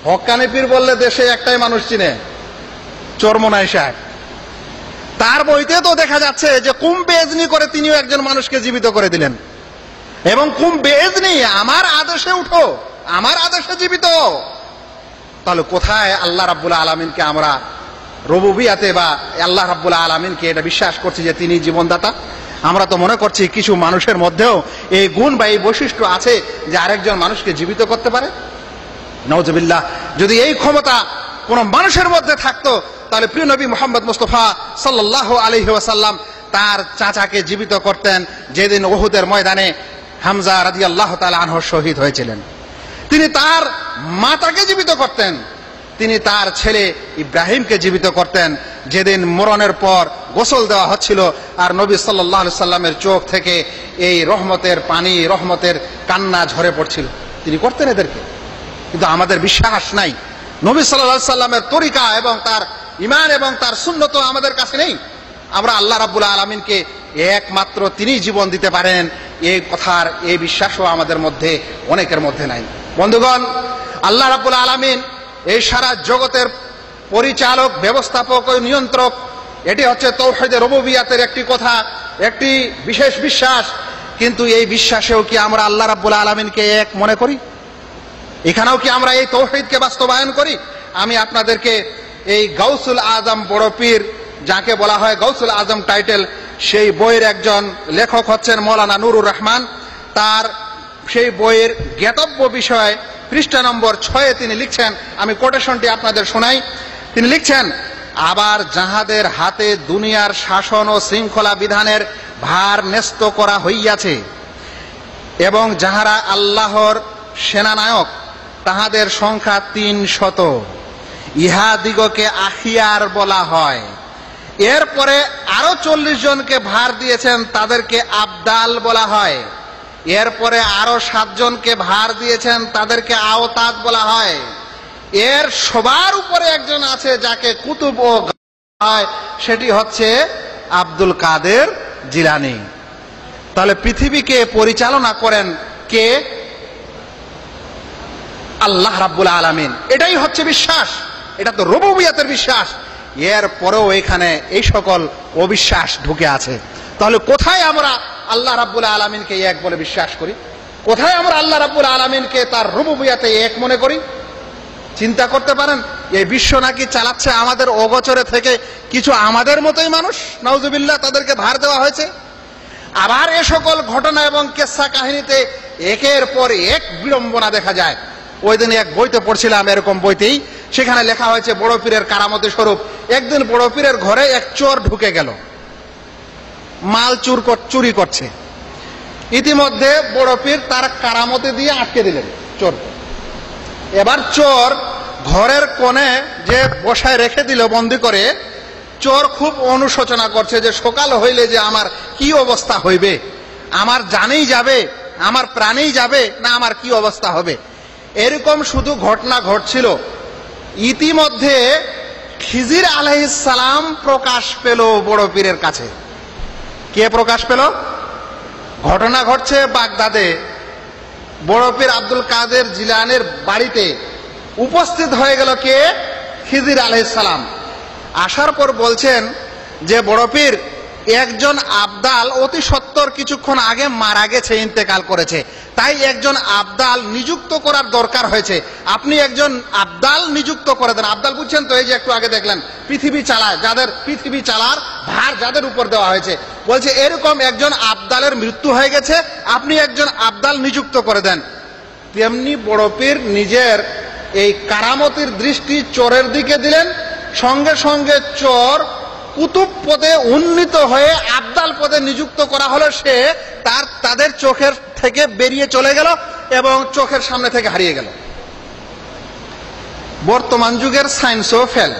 হক্কানি পীর বললে দেশে একটাই মানুষ চিনে, চরমোনাই সাহেব। তার বইতে তো দেখা যাচ্ছে যে কুম্বে এজনি করে তিনিও একজন মানুষকে জীবিত করে দিলেন, এবং কুম্বে এজনি আমার আদেশে উঠো, আমার আদেশে জীবিত। তাহলে কোথায় আল্লাহ রাব্বুল আলামিনকে আমরা রুবুবিয়্যাতে বা আল্লাহ রাব্বুল আলামিনকে এটা বিশ্বাস করছি যে তিনি জীবনদাতা? আমরা তো মনে করছি কিছু মানুষের মধ্যেও এই গুণ বা এই বৈশিষ্ট্য আছে যে আরেকজন মানুষকে জীবিত করতে পারে। নাউজুবিল্লাহ, যদি এই ক্ষমতা কোন মানুষের মধ্যে থাকতো, তাহলে প্রিয় নবী মুহাম্মদ মুস্তাফা সাল্লাল্লাহু আলাইহি ওয়াসাল্লাম তার চাচাকে জীবিত করতেন, যেদিন উহুদের ময়দানে হামজা রাদিয়াল্লাহু তাআলা আনহু শহীদ হয়েছিলেন। তিনি তার মাতাকে জীবিত করতেন, তিনি তার ছেলে ইব্রাহিমকে জীবিত করতেন, যেদিন মরণের পর গোসল দেওয়া হচ্ছিল আর নবী সাল্লাল্লাহু আলাইহি সাল্লামের চোখ থেকে এই রহমতের পানি, রহমতের কান্না ঝরে পড়ছিল। তিনি করতেন এদেরকে। কিন্তু আমাদের বিশ্বাস নাই, নবী সাল্লাল্লাহু আলাইহি সাল্লামের তরিকা এবং তার ঈমান এবং তার সুন্নত আমাদের কাছে নেই। আমরা আল্লাহ রাব্বুল আলামিনকে একমাত্র তিনি জীবন দিতে পারেন, এই কথার এই বিশ্বাসও আমাদের মধ্যে অনেকের মধ্যে নাই। বন্ধুগণ, আল্লাহ রাব্বুল আলামিন এই সারা জগতের পরিচালক, ব্যবস্থাপক ও নিয়ন্ত্রক। এটি হচ্ছে তাওহীদে রুবুবিয়্যাতের একটি কথা, একটি বিশেষ বিশ্বাস। কিন্তু এই বিশ্বাসেও কি আমরা আল্লাহ রাব্বুল আলামিনকে এক মনে করি? এখানেও কি আমরা এই তাওহীদকে বাস্তবায়ন করি? আমি আপনাদেরকে এই গাউসুল আজম বড় পীর, যাকে বলা হয় গাউসুল আজম টাইটেল, সেই বইয়ের একজন লেখক হচ্ছেন মৌলানা নুরুর রহমান। তার সেই বইয়ের জ্ঞাতব্য বিষয় পৃষ্ঠা নম্বর 6 তিনি লিখছেন, আমি কোটেশনটি আপনাদের শোনাই। তিনি লিখছেন, আবার যাহাদের হাতে দুনিয়ার শাসন ও শৃঙ্খলা বিধানের ভার ন্যস্ত করা হইয়াছে এবং যাহারা আল্লাহর সেনানায়ক, তাহাদের সংখ্যা 300। ইহাদিগকে আখিয়ার বলা হয়। এরপরে আরো 40 জনকে ভার দিয়েছেন, তাদেরকে আবদাল বলা হয়। এরপরে আরো 7 জনকে ভার দিয়েছেন, তাদেরকে আওতাদ বলা হয়। এর সবার উপরে একজন আছে যাকে কুতুব ও হয়, সেটি হচ্ছে আব্দুল কাদের জিলানী। তাহলে পৃথিবীকে পরিচালনা করেন কে? আল্লাহ রাব্বুল আলামিন। এটাই হচ্ছে বিশ্বাস, এটা তো রুবুবিয়্যাতের বিশ্বাস। এর পরেও এখানে এই সকল অবিশ্বাস ঢুকে আছে। তাহলে কোথায় আমরা আল্লাহ রাব্বুল আলামিনকে এক বলে বিশ্বাস করি? কোথায় আমরা আল্লাহ রাব্বুল আলামিনকে তার রুবুবিয়্যাতে এক মনে করি? চিন্তা করতে পারেন, এই বিশ্ব নাকি চালাচ্ছে আমাদের অগোচরে থেকে কিছু আমাদের মতোই মানুষ, নাউজুবিল্লাহ, তাদেরকে ভার দেওয়া হয়েছে। আবার এ সকল ঘটনা এবং কেসা কাহিনীতে একের পর এক বিড়ম্বনা দেখা যায়। ওই দিন এক বইতে পড়ছিলাম, এরকম বইতেই সেখানে লেখা হয়েছে বড় পীরের কারামতি স্বরূপ। একদিন বড় পীরের ঘরে এক চোর ঢুকে গেল, মাল চুরি করছে। ইতিমধ্যে বড় পীর তার কারামতি দিয়ে আটকে দিলেন চোর। এবার চোর ঘরের কোণে যে বসায় রেখে দিল বন্দি করে, চোর খুব অনুশোচনা করছে যে সকাল হইলে যে আমার কি অবস্থা হইবে, আমার জানেই যাবে, আমার প্রাণেই যাবে, না আমার কি অবস্থা হবে। এরকম শুধু ঘটনা ঘটছিল। ইতিমধ্যে খিজির আলাইহিস সালাম প্রকাশ পেল বড় পীরের কাছে। কে প্রকাশ পেল? ঘটনা ঘটছে বাগদাদে। বড় পীর আব্দুল কাদের জিলানের বাড়িতে উপস্থিত হয়ে গেল কে? খিজির আলাইহিস সালাম। আসার পর বলছেন যে বড় পীর, একজন আবদাল অতি সত্বর কিছুক্ষণ আগে মারা গেছে, ইন্তেকাল করেছে, তাই একজন আবদাল নিযুক্ত করার দরকার হয়েছে। আপনি একজন আবদাল নিযুক্ত করে দেন। আবদাল বুঝছেন তো? এই যে একটু আগে দেখলেন পৃথিবী চালায়, যাদের পৃথিবী চালার ভার যাদের উপর দেওয়া হয়েছে, বলছে এরকম একজন আবদালের মৃত্যু হয়ে গেছে, আপনি একজন আবদাল নিযুক্ত করে দেন। তেমনি বড় পীর নিজের এই কারামতির দৃষ্টি চোরের দিকে দিলেন, সঙ্গে সঙ্গে চোর কুতুব পদে উন্নীত হয়ে আবদাল পদে নিযুক্ত করা হলো। সে তাদের চোখের থেকে বেরিয়ে চলে গেল এবং চোখের সামনে থেকে হারিয়ে গেল। বর্তমান যুগের সায়েন্সও ফেল।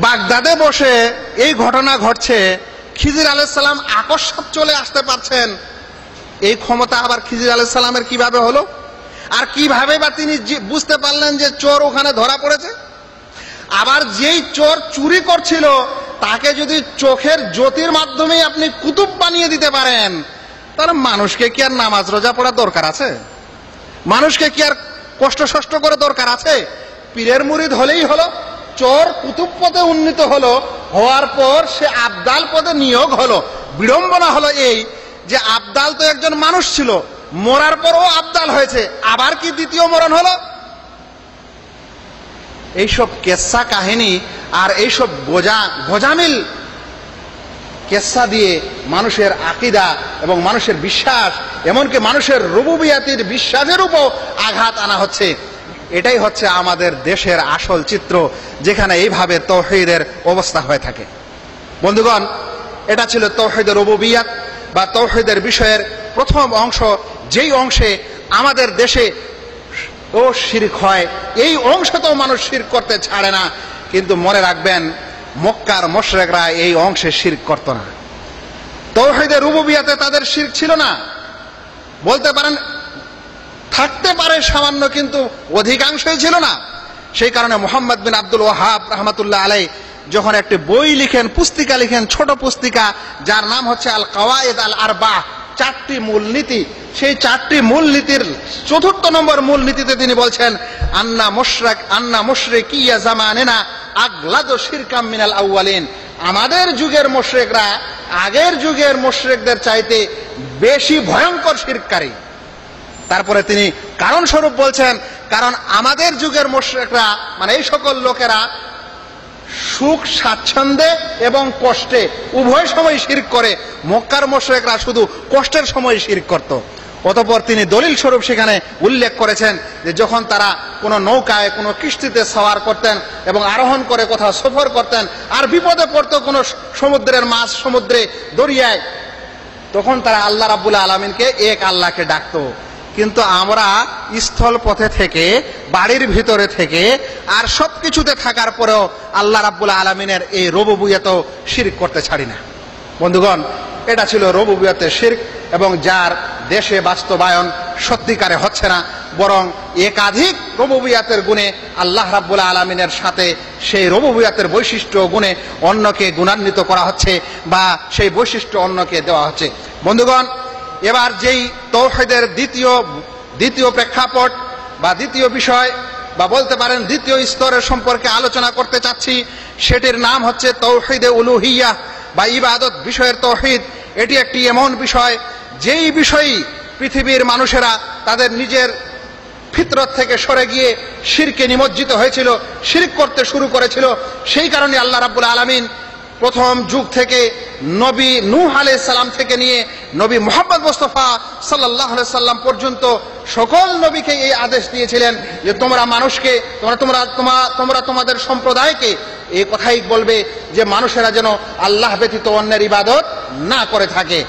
বাগদাদে বসে এই ঘটনা ঘটছে। খিজির আলাইহিস সালাম আকস্মাত চলে আসতে পারছেন। এই ক্ষমতা আবার খিজির আলাইহিস সালামের কিভাবে হলো? আর কিভাবে বা তিনি বুঝতে পারলেন যে চোর ওখানে ধরা পড়েছে? আবার যেই চোর চুরি করছিল তাকে যদি চোখের জ্যোতির মাধ্যমে আপনি কুতুব বানিয়ে দিতে পারেন, তাহলে মানুষকে কি আর নামাজ রোজা পড়ার দরকার আছে? মানুষকে কি আর কষ্ট সষ্ট করে দরকার আছে? পীরের মুরিদ হলেই হলো। চোর কুতুব পদে উন্নীত হলো, হওয়ার পর সে আবদাল পদে নিয়োগ হলো। বিড়ম্বনা হলো এই যে আবদাল তো একজন মানুষ ছিল, মরার পরও আবদাল হয়েছে, আবার কি দ্বিতীয় মরণ হলো? এইসব কেসা কাহিনী আর এইসব গোজামিল কেসা দিয়ে মানুষের আকীদা এবং মানুষের বিশ্বাস, এমনকি মানুষের রুবুবিয়াতের বিশ্বাসের উপর আঘাত আনা হচ্ছে। এটাই হচ্ছে আমাদের দেশের আসল চিত্র, যেখানে এইভাবে তাওহীদের অবস্থা হয়ে থাকে। বন্ধুগণ, এটা ছিল তাওহীদের রুবুবিয়াত বা তাওহীদের বিষয়ের প্রথম অংশ। যেই অংশে আমাদের দেশে ও শিরক হয়, এই অংশতেও মানুষ শিরক করতে ছাড়ে না। কিন্তু মনে রাখবেন, মক্কার মুশরিকরা এই অংশে শিরক করত না। তাওহীদের রুবুবিয়াতে তাদের শিরক ছিল না। বলতে পারেন থাকতে পারে সামান্য, কিন্তু অধিকাংশই ছিল না। সেই কারণে মুহাম্মদ বিন আব্দুল ওয়াহাব রাহমাতুল্লাহ আলাইহি যখন একটি বই লিখেন, পুস্তিকা লিখেন, ছোট পুস্তিকা, যার নাম হচ্ছে আল কাওয়ায়েদ আল আরবা, 4টি মূলনীতি, সেই 4টি মূলনীতির 4র্থ নম্বর মূলনীতিতে তিনি বলছেন, আন্না মুশরিকিয়া জামানিনা আগলাদু শিরকাম মিনাল আউয়ালিন। আমাদের যুগের মুশরিকরা আগের যুগের মুশরিকদের চাইতে বেশি ভয়ঙ্কর শিরককারী। তারপরে তিনি কারণ স্বরূপ বলছেন, কারণ আমাদের যুগের মুশরিকরা মানে এই সকল লোকেরা সুখ স্বাচ্ছন্দ্যে এবং কষ্টে উভয় সময় শিরক করে। মক্কার মুশরিকরা শুধু কষ্টের সময় শিরক করত। অতঃপর তিনি দলিল স্বরূপ সেখানে উল্লেখ করেছেন যে যখন তারা কোনো নৌকায় কোনো কিস্তিতে সওয়ার করতেন এবং আরোহণ করে কোথাও সফর করতেন, আর বিপদে পড়তো কোনো সমুদ্রের মাছ, সমুদ্রে দরিয়ায়, তখন তারা আল্লাহ রাব্বুল আলামিনকে এক আল্লাহকে ডাকতো। কিন্তু আমরা স্থল পথে থেকে, বাড়ির ভিতরে থেকে, আর সবকিছুতে থাকার পরেও আল্লাহ রাব্বুল আলামিনের এই রুবুবিয়্যাতেও শিরক করতে ছাড়ি না। বন্ধুগণ, এটা ছিল রুবুবিয়্যাতের শিরক, এবং যার দেশে বাস্তবায়ন সত্যিকারে হচ্ছে না, বরং একাধিক রুবুবিয়্যাতের গুণে আল্লাহ রাব্বুল আলামিনের সাথে সেই রুবুবিয়্যাতের বৈশিষ্ট্য গুণে অন্যকে গুণান্বিত করা হচ্ছে বা সেই বৈশিষ্ট্য অন্যকে দেওয়া হচ্ছে। বন্ধুগণ, এবার যেই তাওহীদের দ্বিতীয় প্রেক্ষাপট বা দ্বিতীয় বিষয় বা বলতে পারেন দ্বিতীয় স্তরের সম্পর্কে আলোচনা করতে চাচ্ছি, সেটির নাম হচ্ছে তাওহীদে উলুহিয়্যাহ বা ইবাদত বিষয়ের তাওহীদ। এটি একটি এমন বিষয়, যেই বিষয়ই পৃথিবীর মানুষেরা তাদের নিজের ফিতরত থেকে সরে গিয়ে শিরকে নিমজ্জিত হয়েছিল, শিরক করতে শুরু করেছিল। সেই কারণে আল্লাহ রাব্বুল আলামিন প্রথম যুগ থেকে নবী নূহ আলাইহিস সালাম থেকে নিয়ে নবী মুহাম্মদ মুস্তাফা সাল্লাল্লাহু আলাইহি সাল্লাম পর্যন্ত সকল নবীকে এই আদেশ দিয়েছিলেন যে তোমরা মানুষকে তোমরা তোমাদের সম্প্রদায়কে এই কথাই বলবে যে মানুষেরা যেন আল্লাহ ব্যতীত অন্যের ইবাদত না করে থাকে।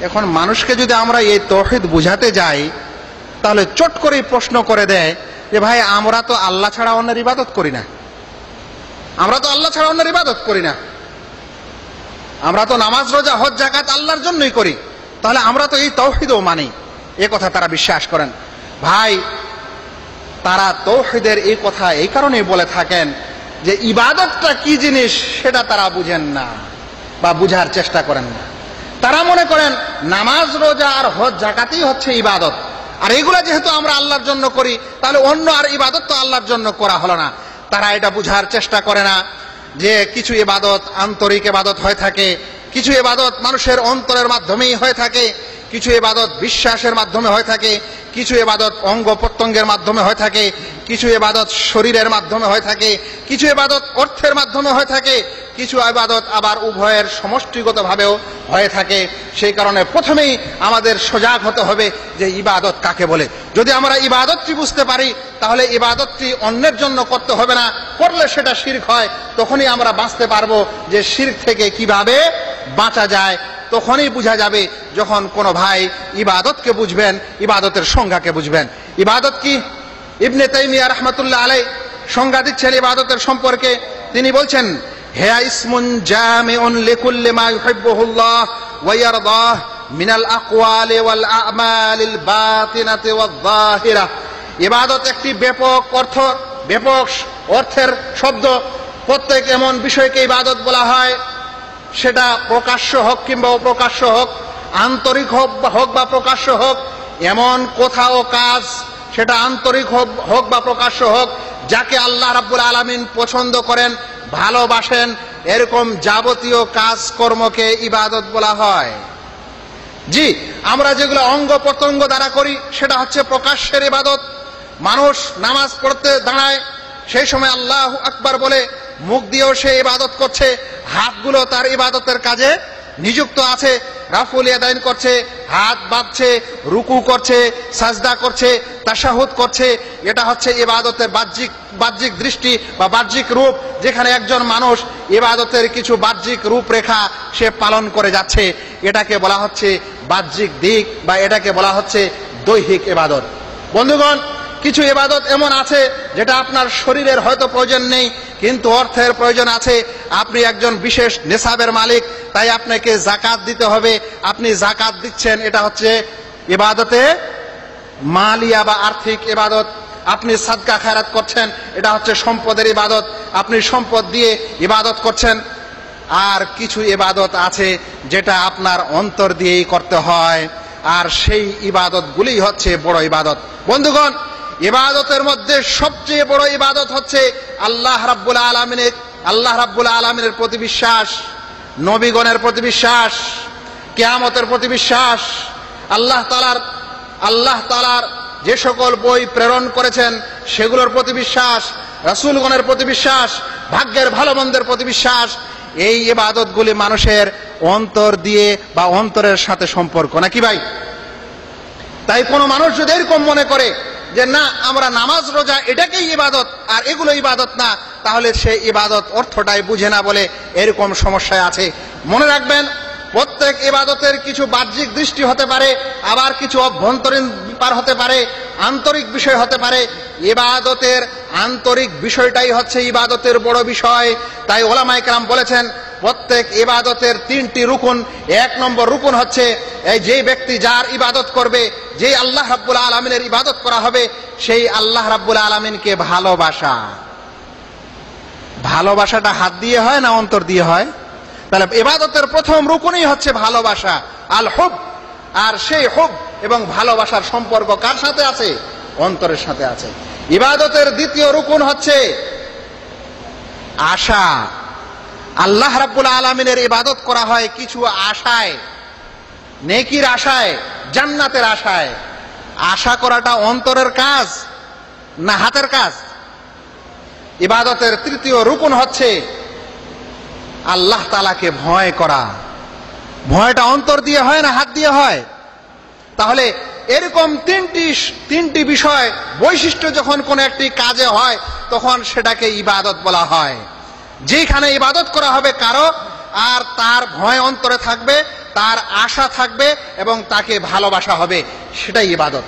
এখন মানুষকে যদি আমরা এই তাওহীদ বুঝাতে যাই তাহলে চট করেই প্রশ্ন করে দেয় যে ভাই আমরা তো আল্লাহ ছাড়া অন্যের ইবাদত করি না, আমরা তো আল্লাহ ছাড়া অন্যের ইবাদত করি না, আমরা তো নামাজ রোজা হজ যাকাত আল্লাহর জন্যই করি, তাহলে আমরা তো এই তাওহীদও মানি। এ কথা তারা বিশ্বাস করেন। ভাই তারা তাওহীদের এই কথা এই কারণেই বলে থাকেন যে ইবাদতটা কি জিনিস সেটা তারা বুঝেন না বা বুঝার চেষ্টা করেন না। তারা মনে করেন নামাজ রোজা আর হজ যাকাতই হচ্ছে ইবাদত, আর এগুলা যেহেতু আমরা আল্লাহর জন্য করি তাহলে অন্য আর ইবাদত তো আল্লাহর জন্য করা হলো না। তারা এটা বুঝার চেষ্টা করে না যে কিছু ইবাদত আন্তরিক ইবাদত হয়ে থাকে, কিছু ইবাদত মানুষের অন্তরের মাধ্যমেই হয়ে থাকে, কিছু ইবাদত বিশ্বাসের মাধ্যমে হয়ে থাকে, কিছু ইবাদত অঙ্গ প্রত্যঙ্গের মাধ্যমে হয়ে থাকে, কিছু ইবাদত শরীরের মাধ্যমে হয়ে থাকে, কিছু ইবাদত অর্থের মাধ্যমে হয়ে থাকে, কিছু ইবাদত আবার উভয়ের সমষ্টিগতভাবেও হয়ে থাকে। সেই কারণে প্রথমেই আমাদের সজাগ হতে হবে যে ইবাদত কাকে বলে। যদি আমরা ইবাদতটি বুঝতে পারি তাহলে ইবাদতটি অন্যের জন্য করতে হবে না, করলে সেটা শিরক হয়। তখনই আমরা বাঁচতে পারবো যে শিরক থেকে কিভাবে বাঁচা যায়। তখনই বোঝা যাবে যখন কোনো ভাই ইবাদতকে বুঝবেন, ইবাদতের সংজ্ঞাকে বুঝবেন। ইবাদত কি? ইবনে তাইমিয়া রাহমাতুল্লাহ আলাইহি সংজ্ঞা দিচ্ছেন ইবাদতের সম্পর্কে। তিনি বলছেন হে ইসমুন জামিউন লিকুল্লি মা ইউহিব্বুহুল্লাহ ওয়া ইয়ারদাহ মিনাল আকওয়ালি ওয়াল আমালিল বাতিনাতি ওয়াজ যাহিরা। ইবাদত একটি ব্যাপক অর্থের শব্দ। প্রত্যেক এমন বিষয়কে ইবাদত বলা হয়, সেটা প্রকাশ্য হোক কিংবা অপ্রকাশ্য হোক, আন্তরিক হোক বা প্রকাশ্য হোক, এমন কোথাও কাজ সেটা আন্তরিক হোক বা প্রকাশ্য হোক যাকে আল্লাহ রাব্বুল আলামিন পছন্দ করেন, ভালোবাসেন, এরকম যাবতীয় কাজকর্মকে ইবাদত বলা হয়। জি, আমরা যেগুলো অঙ্গ প্রত্যঙ্গ দ্বারা করি সেটা হচ্ছে প্রকাশ্যের ইবাদত। মানুষ নামাজ পড়তে দাঁড়ায়, সেই সময় আল্লাহু আকবার বলে মুখ দিয়েও সে ইবাদত করছে, হাতগুলো তার ইবাদতের কাজে নিযুক্ত আছে, রাফুল ইয়াদাইন করছে, হাত বাঁধছে, রুকু করছে, সাজদা করছে, তাশাহুদ করছে। এটা হচ্ছে ইবাদতের বাহ্যিক দৃষ্টি বা বাহ্যিক রূপ, যেখানে একজন মানুষ ইবাদতের কিছু বাহ্যিক রূপরেখা সে পালন করে যাচ্ছে। এটাকে বলা হচ্ছে বাহ্যিক দিক বা এটাকে বলা হচ্ছে দৈহিক ইবাদত। বন্ধুগণ, কিছু ইবাদত এমন আছে যেটা আপনার শরীরের হয়তো প্রয়োজন নেই কিন্তু অর্থের প্রয়োজন আছে। আপনি একজন বিশেষ নেশাবের মালিক, তাই আপনাকে যাকাত দিতে হবে, আপনি যাকাত দিচ্ছেন, এটা হচ্ছে ইবাদতে মালিয়া বা আর্থিক ইবাদত। আপনি সাদকা খায়রাত করছেন, এটা হচ্ছে সম্পদের ইবাদত, আপনি সম্পদ দিয়ে ইবাদত করছেন। আর কিছু ইবাদত আছে যেটা আপনার অন্তর দিয়েই করতে হয়, আর সেই ইবাদতগুলি হচ্ছে বড় ইবাদত। বন্ধুগণ, ইবাদতের মধ্যে সবচেয়ে বড় ইবাদত হচ্ছে আল্লাহ রাব্বুল আলামিনের প্রতি বিশ্বাস, নবীগণের প্রতি বিশ্বাস, কিয়ামতের প্রতি বিশ্বাস, আল্লাহ তাআলার যে সকল বই প্রেরণ করেছেন সেগুলোর প্রতি বিশ্বাস, রাসূলগণের প্রতি বিশ্বাস, ভাগ্যের ভালো মন্দের প্রতি বিশ্বাস। এই ইবাদতগুলি মানুষের অন্তর দিয়ে বা অন্তরের সাথে সম্পর্ক, নাকি ভাই? তাই কোনো মানুষ যদি এরকম মনে করে যে না আমরা নামাজ রোজা এটাকেই ইবাদত আর এগুলো ইবাদত না, তাহলে সে ইবাদত অর্থটাই বুঝে না বলে এরকম সমস্যায় আছে। মনে রাখবেন, প্রত্যেক ইবাদতের কিছু বাহ্যিক দৃষ্টি হতে পারে, আবার কিছু অভ্যন্তরীণ ব্যাপার হতে পারে, আন্তরিক বিষয় হতে পারে। ইবাদতের আন্তরিক বিষয়টাই হচ্ছে ইবাদতের বড় বিষয়। তাই ওলামায়ে কেরাম বলেছেন প্রত্যেক ইবাদতের তিনটি রুকুন। এক নম্বর রুকুন হচ্ছে এই যে ব্যক্তি যার ইবাদত করবে, যেই আল্লাহ রাব্বুল আলামিনের ইবাদত করা হবে, সেই আল্লাহ রাব্বুল আলামিনকে ভালোবাসা। ভালোবাসাটা হাত দিয়ে হয় না অন্তর দিয়ে হয়? তাহলে ইবাদতের প্রথম রুকুনই হচ্ছে ভালোবাসা, আল হুব। আর সেই হুব এবং ভালোবাসার সম্পর্ক কার সাথে আছে? অন্তরের সাথে আছে। ইবাদতের দ্বিতীয় রুকুন হচ্ছে আশা। আল্লাহ রাব্বুল আলামিনের ইবাদত করা হয় কিছু আশায়, নেকির আশায়, জান্নাতের আশায়। আশা করাটা অন্তরের কাজ না হাতের কাজ? ইবাদতের তৃতীয় রুকুন হচ্ছে আল্লাহ তাআলাকে ভয় করা। ভয়টা অন্তর দিয়ে হয় না হাত দিয়ে হয়? তাহলে এরকম তিনটি বিষয় বৈশিষ্ট্য যখন কোন একটি কাজে হয় তখন সেটাকে ইবাদত বলা হয়। যেখানে ইবাদত করা হবে কারো, আর তার ভয় অন্তরে থাকবে, তার আশা থাকবে এবং তাকে ভালোবাসা হবে, সেটাই ইবাদত।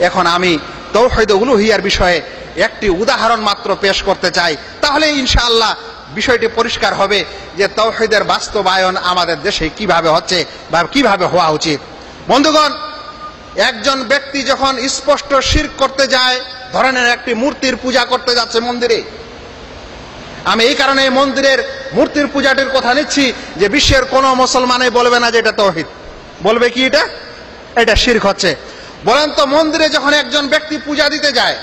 এখন আমি তাওহীদ উলুহিয়ার বিষয়ে একটি উদাহরণ মাত্র পেশ করতে চাই, তাহলে ইনশাআল্লাহ বিষয়টি পরিষ্কার হবে যে তাওহীদের বাস্তবায়ন আমাদের দেশে কিভাবে হচ্ছে বা কিভাবে হওয়া উচিত। বন্ধুগণ, একজন ব্যক্তি যখন স্পষ্ট শিরক করতে যায়, ধরেন একটি মূর্তির পূজা করতে যাচ্ছে মন্দিরে, আমি এই কারণে এই মন্দিরের মূর্তির পূজাটির কথা নিচ্ছি যে বিশ্বের কোন মুসলমানে বলবে না যে এটা তাওহীদ, বলবে কি এটা শিরক হচ্ছে। বলেন তো, মন্দিরে যখন একজন ব্যক্তি পূজা দিতে যায়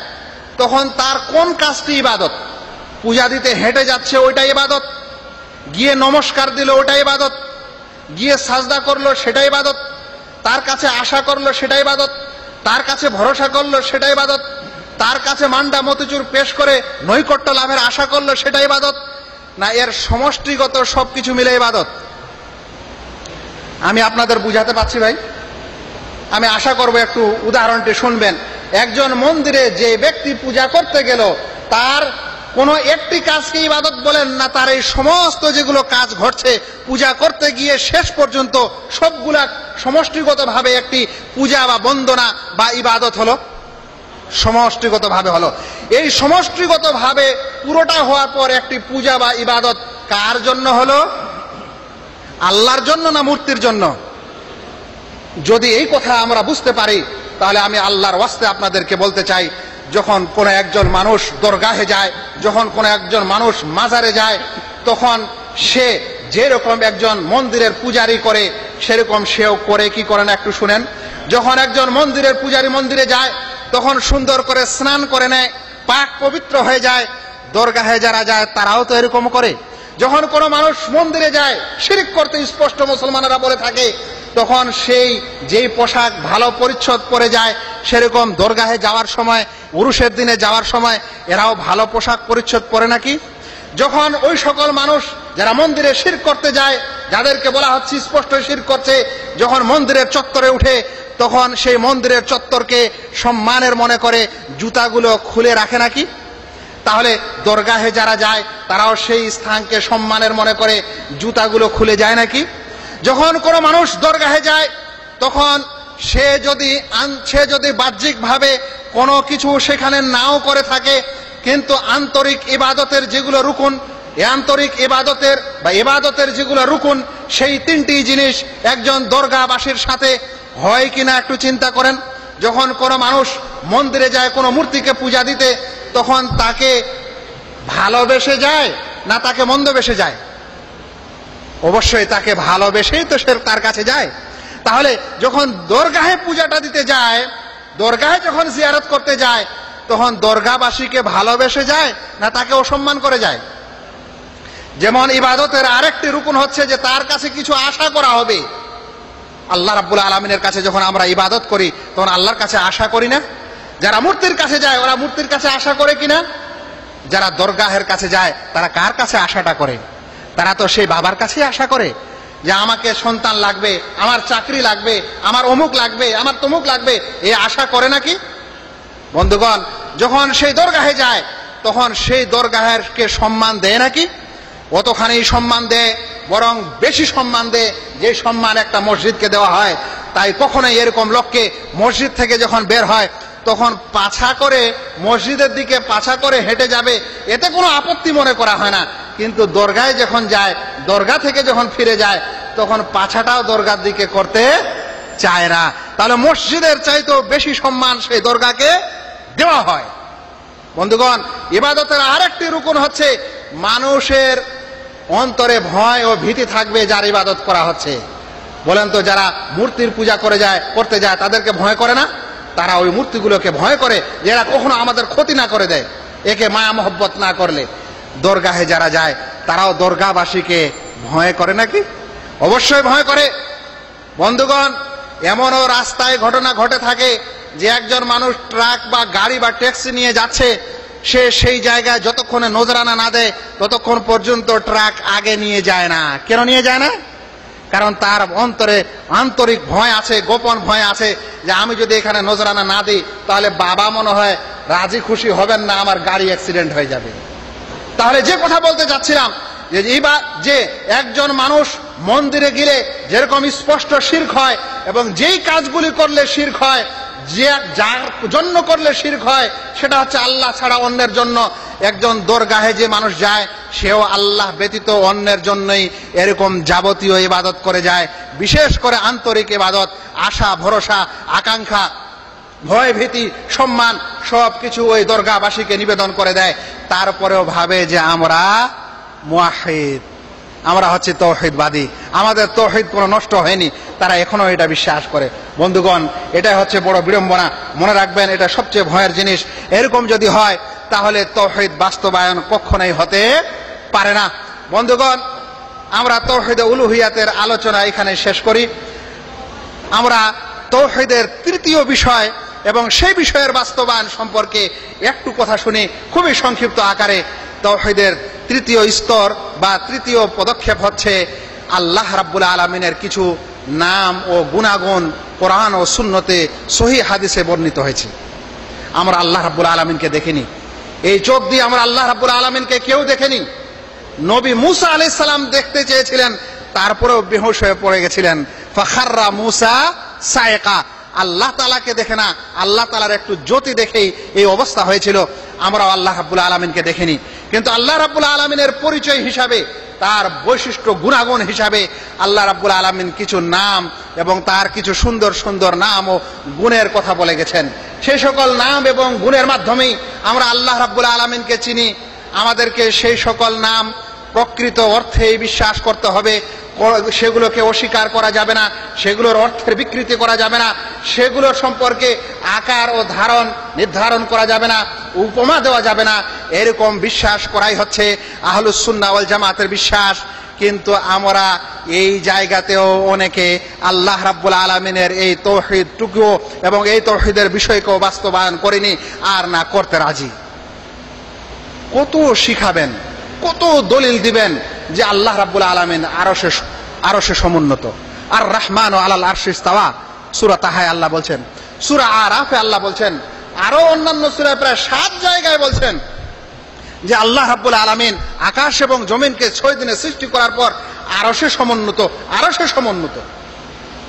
তখন তার কোন কাজটি ইবাদত? পূজা দিতে হেঁটে যাচ্ছে ওইটা ইবাদত, গিয়ে নমস্কার দিল ওটা ইবাদত, গিয়ে সাজদা করলো সেটা ইবাদত, তার কাছে আশা করলো সেটা ইবাদত, তার কাছে ভরসা করলো সেটা ইবাদত, তার কাছে মান্ডা মতিচুর পেশ করে নৈকট্য লাভের আশা করলো সেটা ইবাদত, না এর সমষ্টিগত সবকিছু মিলে ইবাদত? আমি আপনাদের বুঝাতে পারছি ভাই? আমি আশা করব একটু উদাহরণটি শুনবেন। একজন মন্দিরে যে ব্যক্তি পূজা করতে গেল, তার কোনো একটি কাজকে ইবাদত বলেন না, তার এই সমস্ত যেগুলো কাজ ঘটছে পূজা করতে গিয়ে শেষ পর্যন্ত সবগুলা সমষ্টিগতভাবে একটি পূজা বা বন্দনা বা ইবাদত হলো, সমষ্টিগতভাবে হলো। এই সমষ্টিগতভাবে পুরোটা হওয়ার পর একটি পূজা বা ইবাদত কার জন্য হলো? আল্লাহর জন্য না মূর্তির জন্য? যদি এই কথা আমরা বুঝতে পারি তাহলে আমি আল্লাহর ওয়াস্তে আপনাদেরকে বলতে চাই, যখন কোন একজন মানুষ দরগাহে যায়, যখন কোন একজন মানুষ মাজারে যায়, তখন সে যেরকম একজন মন্দিরের পূজারি করে সেরকম সেও করে কি করে না একটু শুনেন। যখন একজন মন্দিরের পূজারি মন্দিরে যায় তখন সুন্দর করে স্নান করে নেয়, পাক পবিত্র হয়ে যায়। দরগাহে যারা যায় তারাও তো এরকম করে। যখন কোনো মানুষ মন্দিরে যায় শিরক করতে, স্পষ্ট মুসলমানেরা বলে থাকে, তখন সেই যেই পোশাক ভালো পরিচ্ছদ পরে যায়, সেরকম দরগাহে যাওয়ার সময়, উরুসের দিনে যাওয়ার সময় এরাও ভালো পোশাক পরিচ্ছদ পরে নাকি? যখন ওই সকল মানুষ যারা মন্দিরে শিরক করতে যায়, যাদেরকে বলা হচ্ছে স্পষ্ট শিরক করছে, যখন মন্দিরের চত্বরে উঠে তখন সেই মন্দিরের চত্বরকে সম্মানের মনে করে জুতাগুলো খুলে রাখে নাকি? তাহলে দরগাহে যারা যায় তারাও সেই স্থানকে সম্মানের মনে করে জুতাগুলো খুলে যায় নাকি? যখন কোনো মানুষ দরগাহে যায় তখন সে যদি বাহ্যিকভাবে কোনো কিছু সেখানে নাও করে থাকে, কিন্তু আন্তরিক ইবাদতের যেগুলো রুকুন, এই আন্তরিক ইবাদতের বা ইবাদতের যেগুলো রুকুন, সেই তিনটি জিনিস একজন দরগাবাসীর সাথে হয় কিনা একটু চিন্তা করেন। যখন কোনো মানুষ মন্দিরে যায় কোনো মূর্তিকে পূজা দিতে, তখন তাকে ভালোবেসে যায় না তাকে মন্দবেসে যায়? অবশ্যই তাকে ভালোবেসেই তো সে তার কাছে যায়। তাহলে যখন দরগাহে পূজাটা দিতে যায়, দরগাহে যখন জিয়ারত করতে যায়, তখন দরগাবাসীকে ভালোবেসে যায় না তাকে অসম্মান করে যায়? যেমন ইবাদতের আরেকটি রুকুন হচ্ছে যে তার কাছে কিছু আশা করা হবে। আল্লাহ রাব্বুল আলামিনের কাছে যখন আমরা ইবাদত করি তখন আল্লাহর কাছে আশা করি না? যারা মূর্তির কাছে যায় ওরা মূর্তির কাছে আশা করে কিনা? যারা দরগাহের কাছে যায় তারা কার কাছে আশাটা করে? তারা তো সেই বাবার কাছেই আশা করে যে আমাকে সন্তান লাগবে, আমার চাকরি লাগবে, আমার অমুক লাগবে, আমার তমুক লাগবে, এই আশা করে নাকি? বন্ধুগণ, যখন সেই দরগাহে যায় তখন সেই দরগাহেরকে সম্মান দেয় নাকি? অতখানি সম্মান দেয়, বরং বেশি সম্মান দেয় যে সম্মান একটা মসজিদকে দেওয়া হয়। তাই কখনোই এরকম লোককে মসজিদ থেকে যখন বের হয় তখন পাছা করে মসজিদের দিকে পাছা করে হেঁটে যাবে, এতে কোনো আপত্তি মনে করা হয় না। কিন্তু দরগায় যখন যায়, দরগা থেকে যখন ফিরে যায়, তখন পাছাটাও দরগার দিকে করতে চায় না। তাহলে মসজিদের চাইতেও বেশি সম্মান সেই দরগাকে দেওয়া হয়। বন্ধুগণ, ইবাদতের আরেকটি রুকুন হচ্ছে মানুষের অন্তরে ভয় ও ভীতি থাকবে যার ইবাদত করা হচ্ছে। বলেন তো, যারা মূর্তির পূজা করতে যায় তাদেরকে ভয় করে না? তারা ওই মূর্তিগুলোকে ভয় করে যে এরা কখনো আমাদের ক্ষতি না করে দেয়, একে মায়া মহব্বত না করলে। দরগাহে যারা যায় তারাও দরগাবাসীকে ভয় করে নাকি? অবশ্যই ভয় করে। বন্ধুগণ, এমনও রাস্তায় ঘটনা ঘটে থাকে যে একজন মানুষ ট্রাক বা গাড়ি বা ট্যাক্সি নিয়ে যাচ্ছে, সে সেই জায়গায় যতক্ষণে নজরানা না দেয় ততক্ষণ পর্যন্ত ট্রাক আগে নিয়ে যায় না। কেন নিয়ে যায় না? কারণ তার অন্তরে আন্তরিক ভয় আছে, গোপন ভয় আছে যে আমি যদি এখানে নজরানা না দিই তাহলে বাবা মনে হয় রাজি খুশি হবেন না, আমার গাড়ি অ্যাক্সিডেন্ট হয়ে যাবে। তাহলে যে কথা বলতে যাচ্ছিলাম যে একজন মানুষ মন্দিরে গেলে যেরকম স্পষ্ট শিরক হয় এবং যেই কাজগুলি করলে শিরক হয়, যে যার জন্য করলে শিরক হয় সেটা হচ্ছে আল্লাহ ছাড়া অন্যের জন্য। একজন দরগাহে যে মানুষ যায় সেও আল্লাহ ব্যতীত অন্যের জন্যই এরকম যাবতীয় ইবাদত করে যায়। বিশেষ করে আন্তরিক ইবাদত, আশা ভরসা আকাঙ্ক্ষা ভয় ভীতি সম্মান সবকিছু ওই দরগাবাসীকে নিবেদন করে দেয়। তারপরেও ভাবে যে আমরা মুয়াহিদ, আমরা হচ্ছে তৌহিদবাদী, আমাদের তৌহিদ কোনো নষ্ট হয়নি, তারা এখনো এটা বিশ্বাস করে। বন্ধুগণ, এটাই হচ্ছে বড় বিড়ম্বনা। মনে রাখবেন, এটা সবচেয়ে ভয়ের জিনিস। এরকম যদি হয় তাহলে তৌহিদ বাস্তবায়ন কখনোই হতে পারে না। বন্ধুগণ, আমরা তৌহিদে উলুহিয়াতের আলোচনা এখানে শেষ করি। আমরা তৌহিদের তৃতীয় বিষয় এবং সেই বিষয়ের বাস্তবায়ন সম্পর্কে একটু কথা শুনি খুবই সংক্ষিপ্ত আকারে। তৌহিদের তৃতীয় স্তর বা তৃতীয় পদক্ষেপ হচ্ছে আল্লাহ রাব্বুল আলামিনের কিছু নাম ও গুণাগুণ কোরআন ও সুন্নতে সহিহ হাদিসে বর্ণিত হয়েছে। আমরা আল্লাহ রাব্বুল আলামিনকে দেখিনি, এই চোখ দিয়ে আমরা আল্লাহ রাব্বুল আলামিনকে কেউ দেখেনি। নবী মুসা আলাইহিস সালাম দেখতে চেয়েছিলেন, তারপরেও বেহুশ হয়ে পড়ে গেছিলেন। ফাখাররা মুসা সায়কা, আল্লাহ তাআলাকে দেখে না, আল্লাহ তাআলার একটু জ্যোতি দেখেই এই অবস্থা হয়েছিল। আমরাও আল্লাহ রাব্বুল আলামিনকে দেখিনি, কিন্তু আল্লাহ রাব্বুল আলামিনের পরিচয় হিসাবে, তার বৈশিষ্ট্য গুণাগুণ হিসাবে আল্লাহ রাব্বুল আলামিন কিছু নাম এবং তার কিছু সুন্দর সুন্দর নাম ও গুণের কথা বলে গেছেন। সেই সকল নাম এবং গুণের মাধ্যমেই আমরা আল্লাহ রাব্বুল আলামিনকে চিনি। আমাদেরকে সেই সকল নাম প্রকৃত অর্থেই বিশ্বাস করতে হবে, সেগুলোকে অস্বীকার করা যাবে না, সেগুলোর অর্থের বিকৃতি করা যাবে না, সেগুলোর সম্পর্কে আকার ও ধারণ নির্ধারণ করা যাবে না, উপমা দেওয়া যাবে না। এরকম বিশ্বাস করাই হচ্ছে আহলুস সুন্নাহ ওয়াল জামাতের বিশ্বাস। কিন্তু আমরা এই জায়গাতেও অনেকে আল্লাহ রাব্বুল আলামিনের এই তৌহিদটুকুও এবং এই তৌহিদের বিষয়কেও বাস্তবায়ন করিনি আর না করতে রাজি। কত শিখাবেন, কত দলিল দিবেন যে আল্লাহ রাব্বুল আলামিন আরশে সমুন্নত, আর রহমান ও আলাল আরশি ইস্তাওয়া, সূরা তাহায় আল্লাহ বলছেন, সূরা আরাফে আল্লাহ বলছেন, আরো অন্যান্য সূরায় প্রায় 7 জায়গায় বলছেন যে আল্লাহ রাব্বুল আলামিন আকাশ এবং জমিনকে 6 দিনে সৃষ্টি করার পর আরশে সমুন্নত, আরশে সমুন্নত।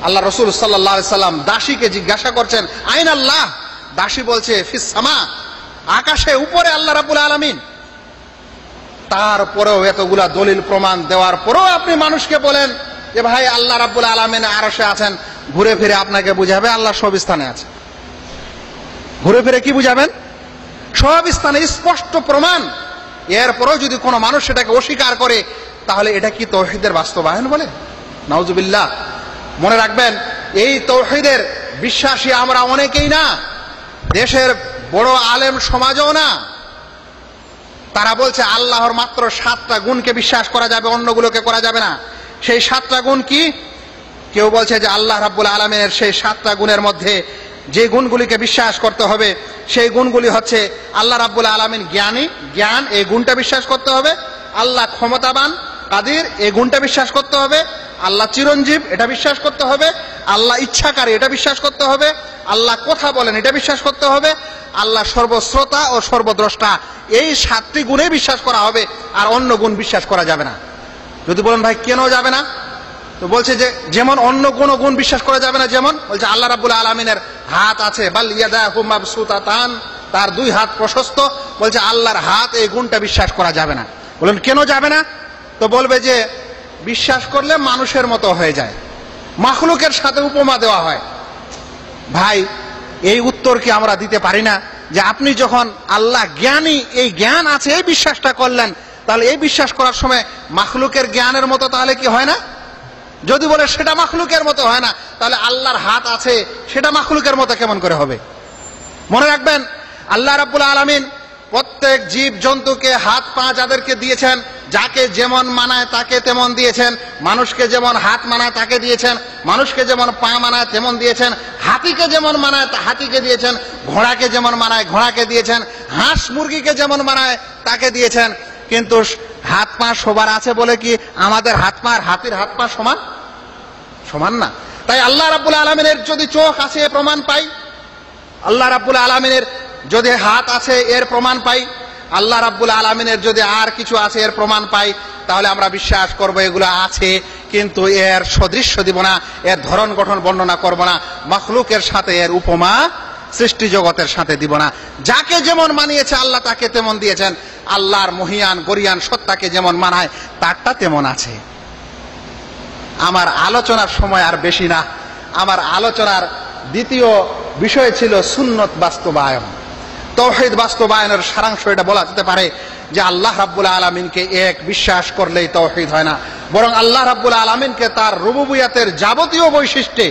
আল্লাহ রাসূল সাল্লাল্লাহু আলাইহি সাল্লাম দাসীকে জিজ্ঞাসা করছেন, আইন আল্লাহ? দাসী বলছে, ফিস সামা, আকাশে উপরে আল্লাহ রাব্বুল আলামিন। তারপরেও এতগুলা দলিল প্রমাণ দেওয়ার পরেও আপনি মানুষকে বলেন যে ভাই আল্লাহ রাব্বুল আলামিন আরশে আছেন। ঘুরে ফিরে আপনাকে বুঝাবে আল্লাহ সব স্থানে আছে। ঘুরে ফিরে কি বুঝাবেন? সব স্থানে স্পষ্ট প্রমাণ। এরপরেও যদি কোনো মানুষ সেটাকে অস্বীকার করে তাহলে এটা কি তৌহিদের বাস্তবায়ন বলে? নাউজুবিল্লাহ। মনে রাখবেন, এই তৌহিদের বিশ্বাসী আমরা অনেকেই না, দেশের বড় আলেম সমাজও না। তারা বলছে আল্লাহর মাত্র 7টা গুণকে বিশ্বাস করা যাবে, অন্যগুলোকে করা যাবে না। সেই 7টা গুণ কি? কেউ বলছে যে আল্লাহ রাব্বুল আলামিনের সেই 7টা গুণের মধ্যে যে গুণগুলিকে বিশ্বাস করতে হবে সেই গুণগুলি হচ্ছে আল্লাহ রাব্বুল আলামিন জ্ঞানী, জ্ঞান, এই গুণটা বিশ্বাস করতে হবে। আল্লাহ ক্ষমতাবান, কাদির, এই গুণটা বিশ্বাস করতে হবে। আল্লাহ চিরঞ্জীব, এটা বিশ্বাস করতে হবে। আল্লাহ ইচ্ছাকারী, এটা বিশ্বাস করতে হবে। আল্লাহ কথা বলেন, এটা বিশ্বাস করতে হবে। আল্লাহ সর্বশ্রোতা ও সর্বদ্রষ্টা, এই 7টি গুণে বিশ্বাস করা হবে, আর অন্য গুণ বিশ্বাস করা যাবে না। যদি বলেন ভাই কেন যাবে না, তো বলছে যে যেমন অন্য কোন গুণ বিশ্বাস করা যাবে না, যেমন বলছে আল্লাহ রাব্বুল আলামিনের হাত আছে, বাল ইয়াদাহু মাবসুতাতান, তার 2 হাত প্রশস্ত, বলছে আল্লাহর হাত, এই গুণটা বিশ্বাস করা যাবে না। বলেন কেন যাবে না? তো বলবে যে বিশ্বাস করলে মানুষের মতো হয়ে যায়, মাখলুকের সাথে উপমা দেওয়া হয়। ভাই, এই উত্তর কি আমরা দিতে পারি না যে আপনি যখন আল্লাহ জ্ঞানী, এই জ্ঞান আছে, এই বিশ্বাসটা করলেন, তাহলে এই বিশ্বাস করার সময় মাখলুকের জ্ঞানের মতো তাহলে কি হয় না? যদি বলে সেটা মাখলুকের মতো হয় না, তাহলে আল্লাহর হাত আছে সেটা মাখলুকের মতো কেমন করে হবে? মনে রাখবেন, আল্লাহ রাব্বুল আলামিন প্রত্যেক জীব জন্তুকে হাত পা যাদেরকে দিয়েছেন, যাকে যেমন মানায় তাকে তেমন দিয়েছেন। মানুষকে যেমন হাত মানায় তাকে দিয়েছেন, মানুষকে যেমন পা মানায় তেমন দিয়েছেন। হাতিকে যেমন মানায় হাতিকে দিয়েছেন, ঘোড়াকে যেমন মানায় ঘোড়াকে দিয়েছেন। হাঁস মুরগিকে যেমন মানায় তাকে দিয়েছেন, কিন্তু হাত পা সবার আছে বলে কি আমাদের হাত পা আর হাতির হাত পা সমান? সমান না। তাই আল্লাহ রাব্বুল আলামিনের যদি চোখ আছে এর প্রমাণ পাই, আল্লাহ রাব্বুল আলামিনের যদি হাত আছে এর প্রমাণ পাই, আল্লাহ রাব্বুল আলামিনের যদি আর কিছু আছে এর প্রমাণ পাই, তাহলে আমরা বিশ্বাস করব এগুলো আছে, কিন্তু এর সদৃশ্য দিব না, এর ধরন গঠন বর্ণনা করব না, মাখলুকের সাথে এর উপমা সৃষ্টি জগতের সাথে দিব না। যাকে যেমন মানিয়েছে আল্লাহ তাকে তেমন দিয়েছেন। আল্লাহর মহিয়ান গরিয়ান সত্তাকে যেমন মানায় তারটা তেমন আছে। আমার আলোচনার সময় আর বেশি না। আমার আলোচনার দ্বিতীয় বিষয় ছিল সুন্নত বাস্তবায়ন। তাওহীদ বাস্তবায়নের সারাংশ এটা বলা যেতে পারে যে আল্লাহ রাব্বুল আলামিনকে এক বিশ্বাস করলেই তাওহীদ হয় না, বরং আল্লাহ রাব্বুল আলামিনকে তার রুবুবিয়াতের যাবতীয় বৈশিষ্ট্যে,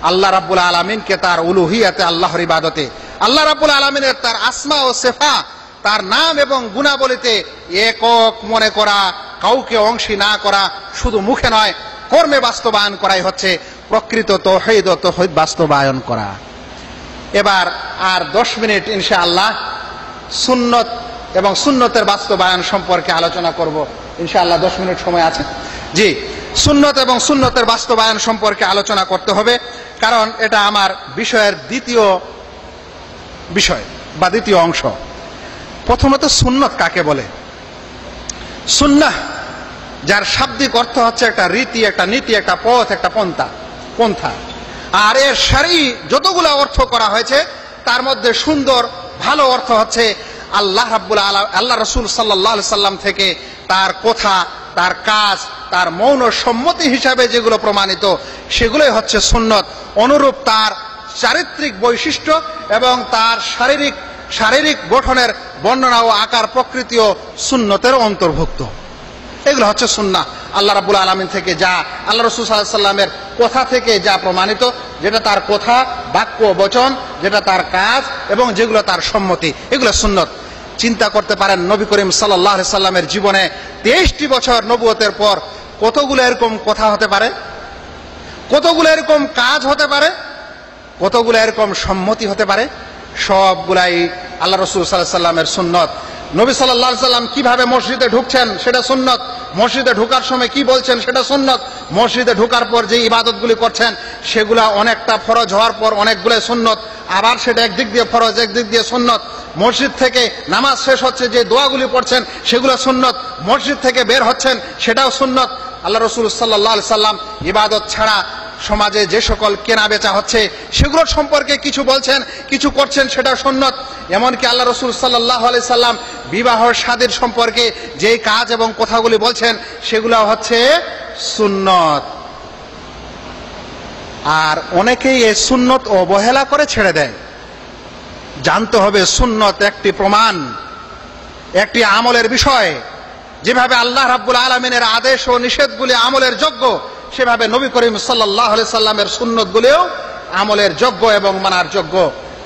আল্লাহ রাব্বুল আলামিনকে তার উলুহিয়াতে, আল্লাহর ইবাদতে, আল্লাহ রাব্বুল আলামিনের তার আসমা ও সিফা, তার নাম এবং গুণাবলীতে একক মনে করা, কাউকে অংশী না করা, শুধু মুখে নয় কর্মে বাস্তবায়ন করাই হচ্ছে প্রকৃত তাওহীদ ও তাওহীদ বাস্তবায়ন করা। এবার আর 10 মিনিট ইনশাআল্লাহ সুন্নত এবং সুন্নতের বাস্তবায়ন সম্পর্কে আলোচনা করব। ইনশাআল্লাহ 10 মিনিট সময় আছে। জি, সুন্নত এবং সুন্নতের বাস্তবায়ন সম্পর্কে আলোচনা করতে হবে, কারণ এটা আমার বিষয়ের দ্বিতীয় বিষয় বা দ্বিতীয় অংশ। প্রথমত সুন্নত কাকে বলে? সুন্নাহ যার শাব্দিক অর্থ হচ্ছে একটা রীতি, একটা নীতি, একটা পথ, একটা পন্থা। আর এর শারঈ যতগুলো অর্থ করা হয়েছে তার মধ্যে সুন্দর ভালো অর্থ হচ্ছে আল্লাহ রাসূল সাল্লাল্লাহু আলাইহি সাল্লাম থেকে তার কথা, তার কাজ, তার মৌন সম্মতি হিসাবে যেগুলো প্রমাণিত সেগুলোই হচ্ছে সুন্নত। অনুরূপ তার চারিত্রিক বৈশিষ্ট্য এবং তার শারীরিক গঠনের বর্ণনা ও আকার প্রকৃতিও সুন্নতের অন্তর্ভুক্ত। এগুলো হচ্ছে সুন্নাহ। আল্লাহ রাব্বুল আলামিন থেকে যা, আল্লাহ রাসূল সাল্লাল্লাহু আলাইহি সাল্লামের কথা থেকে যা প্রমাণিত, যেটা তার কথা, বাক্য, বচন, যেটা তার কাজ এবং যেগুলো তার সম্মতি, এগুলো সুন্নত। চিন্তা করতে পারেন নবী করিম সাল্লাল্লাহু আলাইহি সাল্লামের জীবনে 23টি বছর নবুয়তের পর কতগুলো এরকম কথা হতে পারে, কতগুলো এরকম কাজ হতে পারে, কতগুলো এরকম সম্মতি হতে পারে। সবগুলাই আল্লাহ রাসূল সাল্লাল্লাহু আলাইহি সাল্লামের সুন্নত। নবী সাল্লাল্লাহু আলাইহি সাল্লাম কিভাবে মসজিদে ঢুকছেন সেটা সুন্নত, মসজিদে ঢোকার সময় কি বলছেন সেটা সুন্নত, মসজিদে ঢোকার পর যে ইবাদতগুলি করছেন সেগুলা অনেকটা ফরজ হওয়ার পর অনেকগুলো সুন্নত, আবার সেটা একদিক দিয়ে ফরজ, একদিক দিয়ে সুন্নত। মসজিদ থেকে নামাজ শেষ হচ্ছে যে দোয়াগুলি পড়ছেন সেগুলো সুন্নত, মসজিদ থেকে বের হচ্ছেন সেটাও সুন্নত। আল্লাহ রাসূল সাল্লাল্লাহু আলাইহি সাল্লাম ইবাদত ছাড়া সমাজে যে সকল কেনা বেচা হচ্ছে সেগুলোর সম্পর্কে কিছু বলছেন, কিছু করছেন, সেটা সুন্নত। এমনকি আল্লাহ রাসূল সাল্লাল্লাহু আলাইহি সাল্লাম বিবাহ শাদীর সম্পর্কে যে কাজ এবং কথাগুলি বলছেন সেগুলো হচ্ছে সুন্নত। আর অনেকেই এই সুন্নত অবহেলা করে ছেড়ে দেয়। জানতে হবে সুন্নত একটি প্রমাণ, একটি আমলের বিষয়। যেভাবে আল্লাহ রাব্বুল আলামিনের আদেশ ও নিষেধগুলি আমলের যোগ্য, সেভাবে নবী করিম সাল্লাল্লাহু আলাইহি সাল্লামের সুন্নতগুলিও আমলের যোগ্য এবং মানার যোগ্য।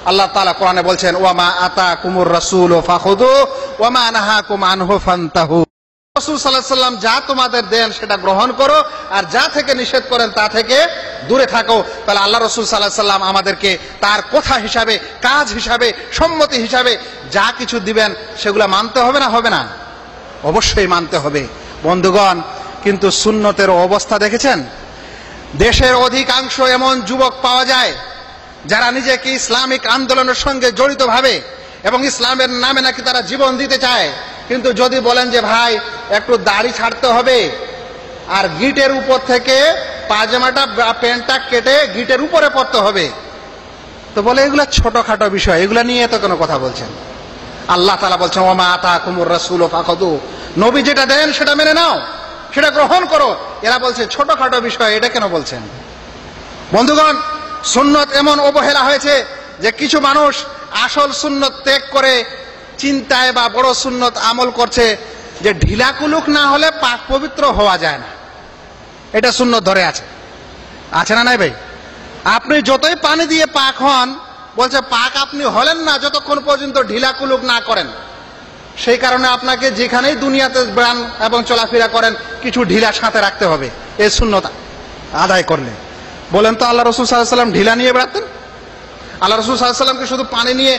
আল্লাহ তাআলা কোরআনে বলছেন, ওয়ামা আতাকুমুর রাসূলু ফাখুযু ওয়ামা নাহাকুম আনহু ফান্তাহু। রাসূল সাল্লাল্লাহু আলাইহি সাল্লাম যা তোমাদের দেন সেটা গ্রহণ করো, আর যা থেকে নিষেধ করেন তা থেকে দূরে থাকো। তাহলে আল্লাহ রাসূল সাল্লাল্লাহু আলাইহি সাল্লাম আমাদেরকে তার কথা হিসাবে, কাজ হিসাবে, সম্মতি হিসাবে যা কিছু দিবেন সেগুলো মানতে হবে না, হবে না? অবশ্যই মানতে হবে বন্ধুগণ। কিন্তু সুন্নতের অবস্থা দেখেছেন? দেশের অধিকাংশ এমন যুবক পাওয়া যায় যারা নিজেকে ইসলামিক আন্দোলনের সঙ্গে জড়িত ভাবে এবং ইসলামের নামে নাকি তারা জীবন দিতে চায়, কিন্তু যদি বলেন যে ভাই একটু দাড়ি ছাড়তে হবে আর গিটের উপর থেকে পায়জামাটা বা প্যান্টটা কেটে গিটের উপরে পড়তে হবে, তো বলে এগুলা ছোটখাটো বিষয়, এগুলা নিয়ে তো কোনো কথা বলছেন? আল্লাহ তাআলা বলছেন, ওয়ামা আতাকুমুর রাসূলু ফাখুযু, নবী যেটা দেন সেটা মেনে নাও, সেটা গ্রহণ করো। এরা বলছে ছোটখাটো বিষয়, এটা কেন বলছেন? বন্ধুগণ, সুন্নত এমন অবহেলা হয়েছে যে কিছু মানুষ আসল সুন্নত ত্যাগ করে চিন্তায় বা বড় সুন্নত আমল করছে যে ঢিলা কুলুক না হলে পাক পবিত্র হওয়া যায় না। এটা সুন্নত ধরে আছে, আছে না নাই ভাই? আপনি যতই পানি দিয়ে পাক হন, বলছে পাক আপনি হলেন না যতক্ষণ পর্যন্ত ঢিলা কুলুক না করেন। সেই কারণে আপনাকে যেখানেই দুনিয়াতে বেড়ান এবং চলাফেরা করেন কিছু ঢিলা সাথে রাখতে হবে এই সুন্নত আদায় করলে। বলেন তো আল্লাহ রাসূল সাল্লাল্লাহু আলাইহি সাল্লাম ঢিলা নিয়ে বেড়াতেন? আল্লাহ রাসূল সাল্লাল্লাহু আলাইহি সাল্লাম কি শুধু পানি নিয়ে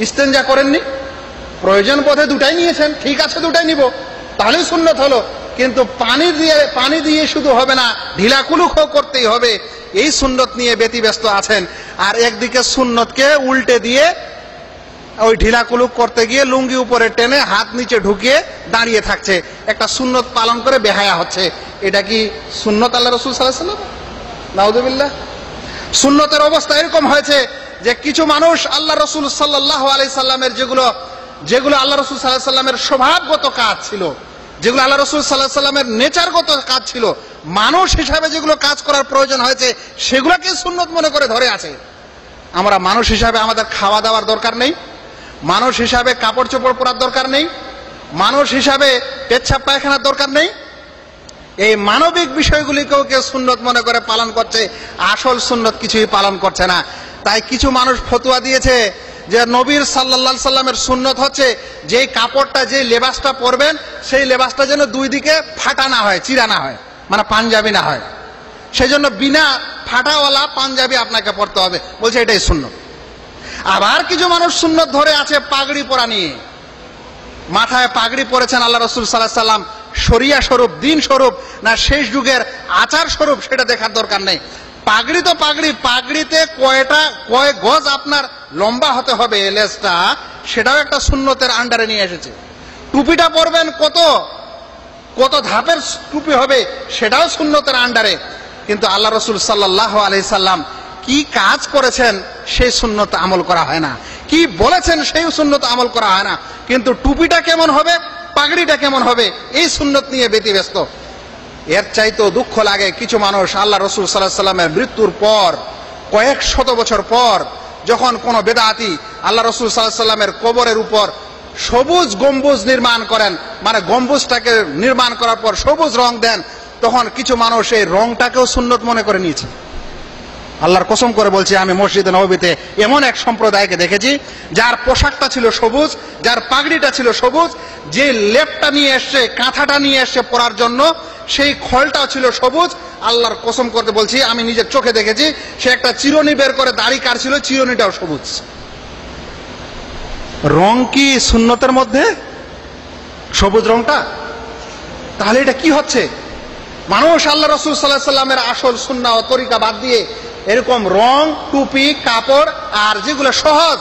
ইস্তেঞ্জা করেননি? প্রয়োজন বোধে দুটাই নিয়েছেন, ঠিক আছে দুটাই নিব, তাহলেই সুন্নত হলো। কিন্তু পানি দিয়ে শুধু হবে না, ঢিলাকুলুকও করতেই হবে, এই সুন্নত নিয়ে ব্যতিব্যস্ত আছেন। আর একদিকে সুন্নতকে উল্টে দিয়ে ওই ঢিলাকুলুক করতে গিয়ে লুঙ্গি উপরে টেনে হাত নিচে ঢুকিয়ে দাঁড়িয়ে থাকছে, একটা সুন্নত পালন করে বেহায়া হচ্ছে। এটা কি সুন্নত আল্লাহ রাসূল সাল্লাল্লাহু আলাইহি ওয়াসাল্লাম? নাউযুবিল্লাহ। সুন্নতের অবস্থা এরকম হয়েছে যে কিছু মানুষ আল্লাহ রাসূল সাল্লাল্লাহু আলাইহি সাল্লামের যেগুলো আল্লাহ রাসূল সাল্লাল্লাহু আলাইহি সাল্লামের স্বভাবগত কাজ ছিল, যেগুলো আল্লাহ রাসূল সাল্লাল্লাহু আলাইহি সাল্লামের নেচারগত কাজ ছিল, মানুষ হিসাবে যেগুলো কাজ করার প্রয়োজন হয়েছে সেগুলোকে সুন্নত মনে করে ধরে আছে। আমরা মানুষ হিসাবে আমাদের খাওয়া দাওয়ার দরকার নেই, মানুষ হিসাবে কাপড় চোপড় পরার দরকার নেই, মানুষ হিসাবে পেচ্ছাপ পায়খানার দরকার নেই। এই মানবিক বিষয়গুলিকেও কেউ সুন্নত মনে করে পালন করছে, আসল সুন্নত কিছুই পালন করছে না। তাই কিছু মানুষ ফতোয়া দিয়েছে যে নবীর সাল্লাল্লাহু আলাইহি সাল্লামের সুন্নত হচ্ছে যেই কাপড়টা, যেই লেবাসটা পরবেন সেই লেবাসটা যেন দুই দিকে ফাটা না হয়, চিরা না হয়, মানে পাঞ্জাবি না হয়। সেই জন্য বিনা ফাটাওয়ালা পাঞ্জাবি আপনাকে পরতে হবে, বলছে এটাই সুন্নত। আবার কিছু মানুষ সুন্নত ধরে আছে পাগড়ি পরা নিয়ে, মাথায় পাগড়ি পরেছেন আল্লাহ রাসূল সাল্লাল্লাহু আলাইহি সাল্লাম শরিয়া স্বরূপ, দিন স্বরূপ, না শেষ যুগের আচার স্বরূপ সেটা দেখার দরকার নেই। পাগড়ি তো পাগড়ি, পাগড়িতে কয় গজ আপনার লম্বা হতে হবে লেজটা, সেটাও একটা সুন্নতের আন্ডারে নিয়ে এসেছে। টুপিটা পরবেন কত ধাপের টুপি হবে সেটাও সুন্নতের আন্ডারে। কিন্তু আল্লাহ রাসূল সাল্লাল্লাহু আলাইহি সাল্লাম কি কাজ করেছেন সেই সুন্নত আমল করা হয় না, কি বলেছেন সেই সুন্নত আমল করা হয় না। কিন্তু টুপিটা কেমন হবে, পাগড়িটা কেমন হবে, এই সুন্নত নিয়ে ব্যতিব্যস্ত। এর চাইতেও দুঃখ লাগে কিছু মানুষ আল্লাহ রাসূল সাল্লাল্লাহু আলাইহি সাল্লামের মৃত্যুর পর কয়েক শত বছর পর যখন কোনো বেদাতি আল্লাহ রাসূল সাল্লাল্লাহু আলাইহি সাল্লামের কবরের উপর সবুজ গম্বুজ নির্মাণ করেন, মানে গম্বুজটাকে নির্মাণ করার পর সবুজ রং দেন, তখন কিছু মানুষ এই রংটাকেও সুন্নত মনে করে নিয়েছে। আল্লাহর কসম করে বলছি, আমি মসজিদে নববীতে এমন এক সম্প্রদায়কে দেখেছি যার পোশাকটা ছিল সবুজ, যার পাগড়িটা ছিল সবুজ, যে লেপটা নিয়ে এসছে, কাঁথাটা নিয়ে এসছে পরার জন্য, সেই খলটাও ছিল সবুজ। আল্লাহর কসম করতে বলছি, আমি নিজের চোখে দেখেছি, সে একটা চিরুনি বের করে দাড়ি কাটছিল, চিরুনিটাও সবুজ। রং কি সুন্নতের মধ্যে সবুজ রংটা? তাহলে এটা কি হচ্ছে? মানুষ আল্লাহ রাসূল সাল্লাল্লাহু আলাইহি সাল্লামের আসল সুন্নাহ ও তরিকা বাদ দিয়ে এরকম রং, টুপি, কাপড় আর যেগুলো সহজ,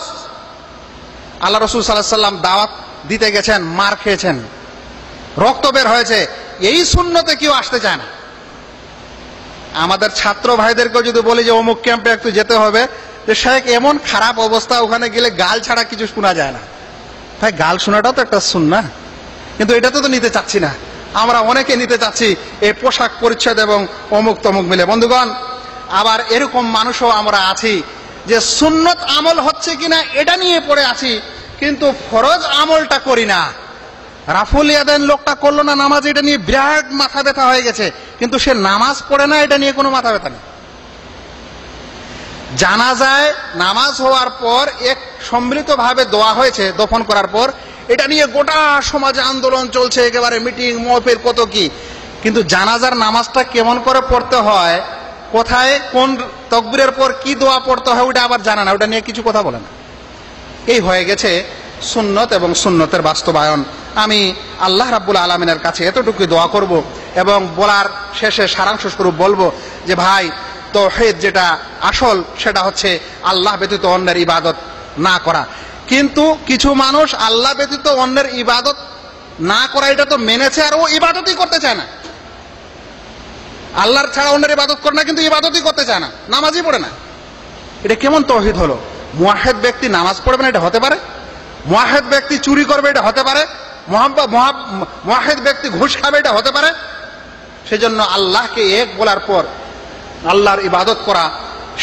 আল্লাহ রাসূল সাল্লাল্লাহু আলাইহি সাল্লাম দাওয়াত দিতে গেছেন, মার খেয়েছেন, রক্ত বের হয়েছে, এই সুন্নতে কেউ আসতে চায় না। আমাদের ছাত্র ভাইদেরকে যদি বলি যে অমুক ক্যাম্পে একটু যেতে হবে, যে শেখ এমন খারাপ অবস্থা, ওখানে গেলে গাল ছাড়া কিছু শোনা যায় না। ভাই গাল শোনাটাও তো একটা সুন্নাহ, কিন্তু এটা তো নিতে চাচ্ছি না। আমরা অনেকে নিতে চাচ্ছি এই পোশাক পরিচ্ছদ এবং অমুক তমুক মিলে। বন্ধুগণ, আবার এরকম মানুষও আমরা আছি যে সুন্নত আমল হচ্ছে কিনা এটা নিয়ে পড়ে আছি, কিন্তু ফরজ আমলটা করি না। রাফুল ইয়াদাইন লোকটা করলো না নামাজ, এটা নিয়ে বিরাট মাথা ব্যথা হয়ে গেছে, কিন্তু সে নামাজ পড়ে না, এটা নিয়ে কোনো মাথা ব্যথা নেই। জানাজায় নামাজ হওয়ার পর এক সম্মিলিতভাবে দোয়া হয়েছে দফন করার পর, এটা নিয়ে গোটা সমাজে আন্দোলন চলছে, একেবারে মিটিং মহফিল কত কি, কিন্তু জানাজার নামাজটা কেমন করে পড়তে হয়, কোথায় কোন তাকবীরের পর কি দোয়া পড়তে হয় ওটা আবার জানা না, ওটা নিয়ে কিছু কথা বলে না। এই হয়ে গেছে সুন্নত এবং সুন্নতের বাস্তবায়ন। আমি আল্লাহ রাব্বুল আলামিনের কাছে এতটুকু দোয়া করব এবং বলার শেষে সারাংশ স্বরূপ বলবো যে ভাই, তাওহীদ যেটা আসল সেটা হচ্ছে আল্লাহ ব্যতীত অন্যের ইবাদত না করা। কিন্তু কিছু মানুষ আল্লাহ ব্যতীত অন্যের ইবাদত না করা এটা তো মেনেছে, আর ও ইবাদতই করতে চায় না। আল্লাহর ছাড়া অন্যের ইবাদত করে না, কিন্তু ইবাদতই করতে চায় না, নামাজই পড়ে না। এটা কেমন তাওহীদ হলো? মুওয়াহ্হিদ ব্যক্তি নামাজ পড়বে না, এটা হতে পারে? মুওয়াহ্হিদ ব্যক্তি চুরি করবে, এটা হতে পারে? মুওয়াহ্হিদ ব্যক্তি ঘুষ খাবে, এটা হতে পারে? সেজন্য আল্লাহকে এক বলার পর আল্লাহর ইবাদত করা,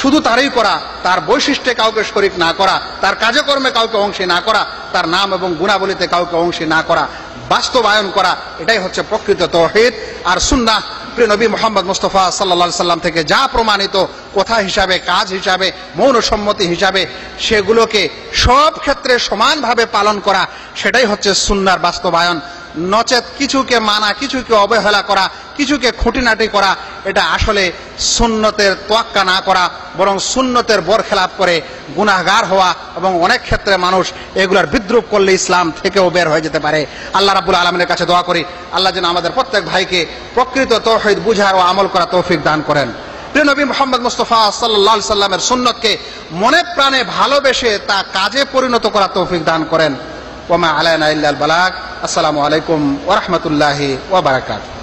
শুধু তারই করা, তার বৈশিষ্ট্যে কাউকে শরীক না করা, তার কাজকর্মে কাউকে অংশী না করা, তার নাম এবং গুণাবলীতে কাউকে অংশী না করা, বাস্তবায়ন করা, এটাই হচ্ছে প্রকৃত তাওহীদ। আর সুন্নাহ প্রিয় নবী মুহাম্মদ মুস্তাফা সাল্লাল্লাহু আলাইহি সাল্লাম থেকে যা প্রমাণিত কথা হিসাবে, কাজ হিসাবে, মৌন সম্মতি হিসাবে, সেগুলোকে সব ক্ষেত্রে সমানভাবে পালন করা, সেটাই হচ্ছে সুন্নাহর বাস্তবায়ন। নচেত কিছুকে মানা, কিছুকে অবহেলা করা, কিছুকে খুঁটিনাটি করা, এটা আসলে সুন্নতের তোয়াক্কা না করা, বরং সুন্নতের বরখেলাপ করে গুনাহগার হওয়া, এবং অনেক ক্ষেত্রে মানুষ এগুলার বিদ্রুপ করলে ইসলাম থেকেও বের হয়ে যেতে পারে। আল্লাহ রাব্বুল আলামিনের কাছে দোয়া করি, আল্লাহ যেন আমাদের প্রত্যেক ভাইকে প্রকৃত তাওহীদ বুঝার ও আমল করা তৌফিক দান করেন। প্রিয় নবী মুহাম্মদ মুস্তাফা সাল্লাল্লাহু আলাইহি সাল্লামের সুন্নতকে মনে প্রাণে ভালোবেসে তা কাজে পরিণত করা তৌফিক দান করেন। ওয়া মা আলাইনা ইল্লাল বালাগ। আসসালামু আলাইকুম ওয়া রাহমাতুল্লাহি ওয়া বারাকাতুহু।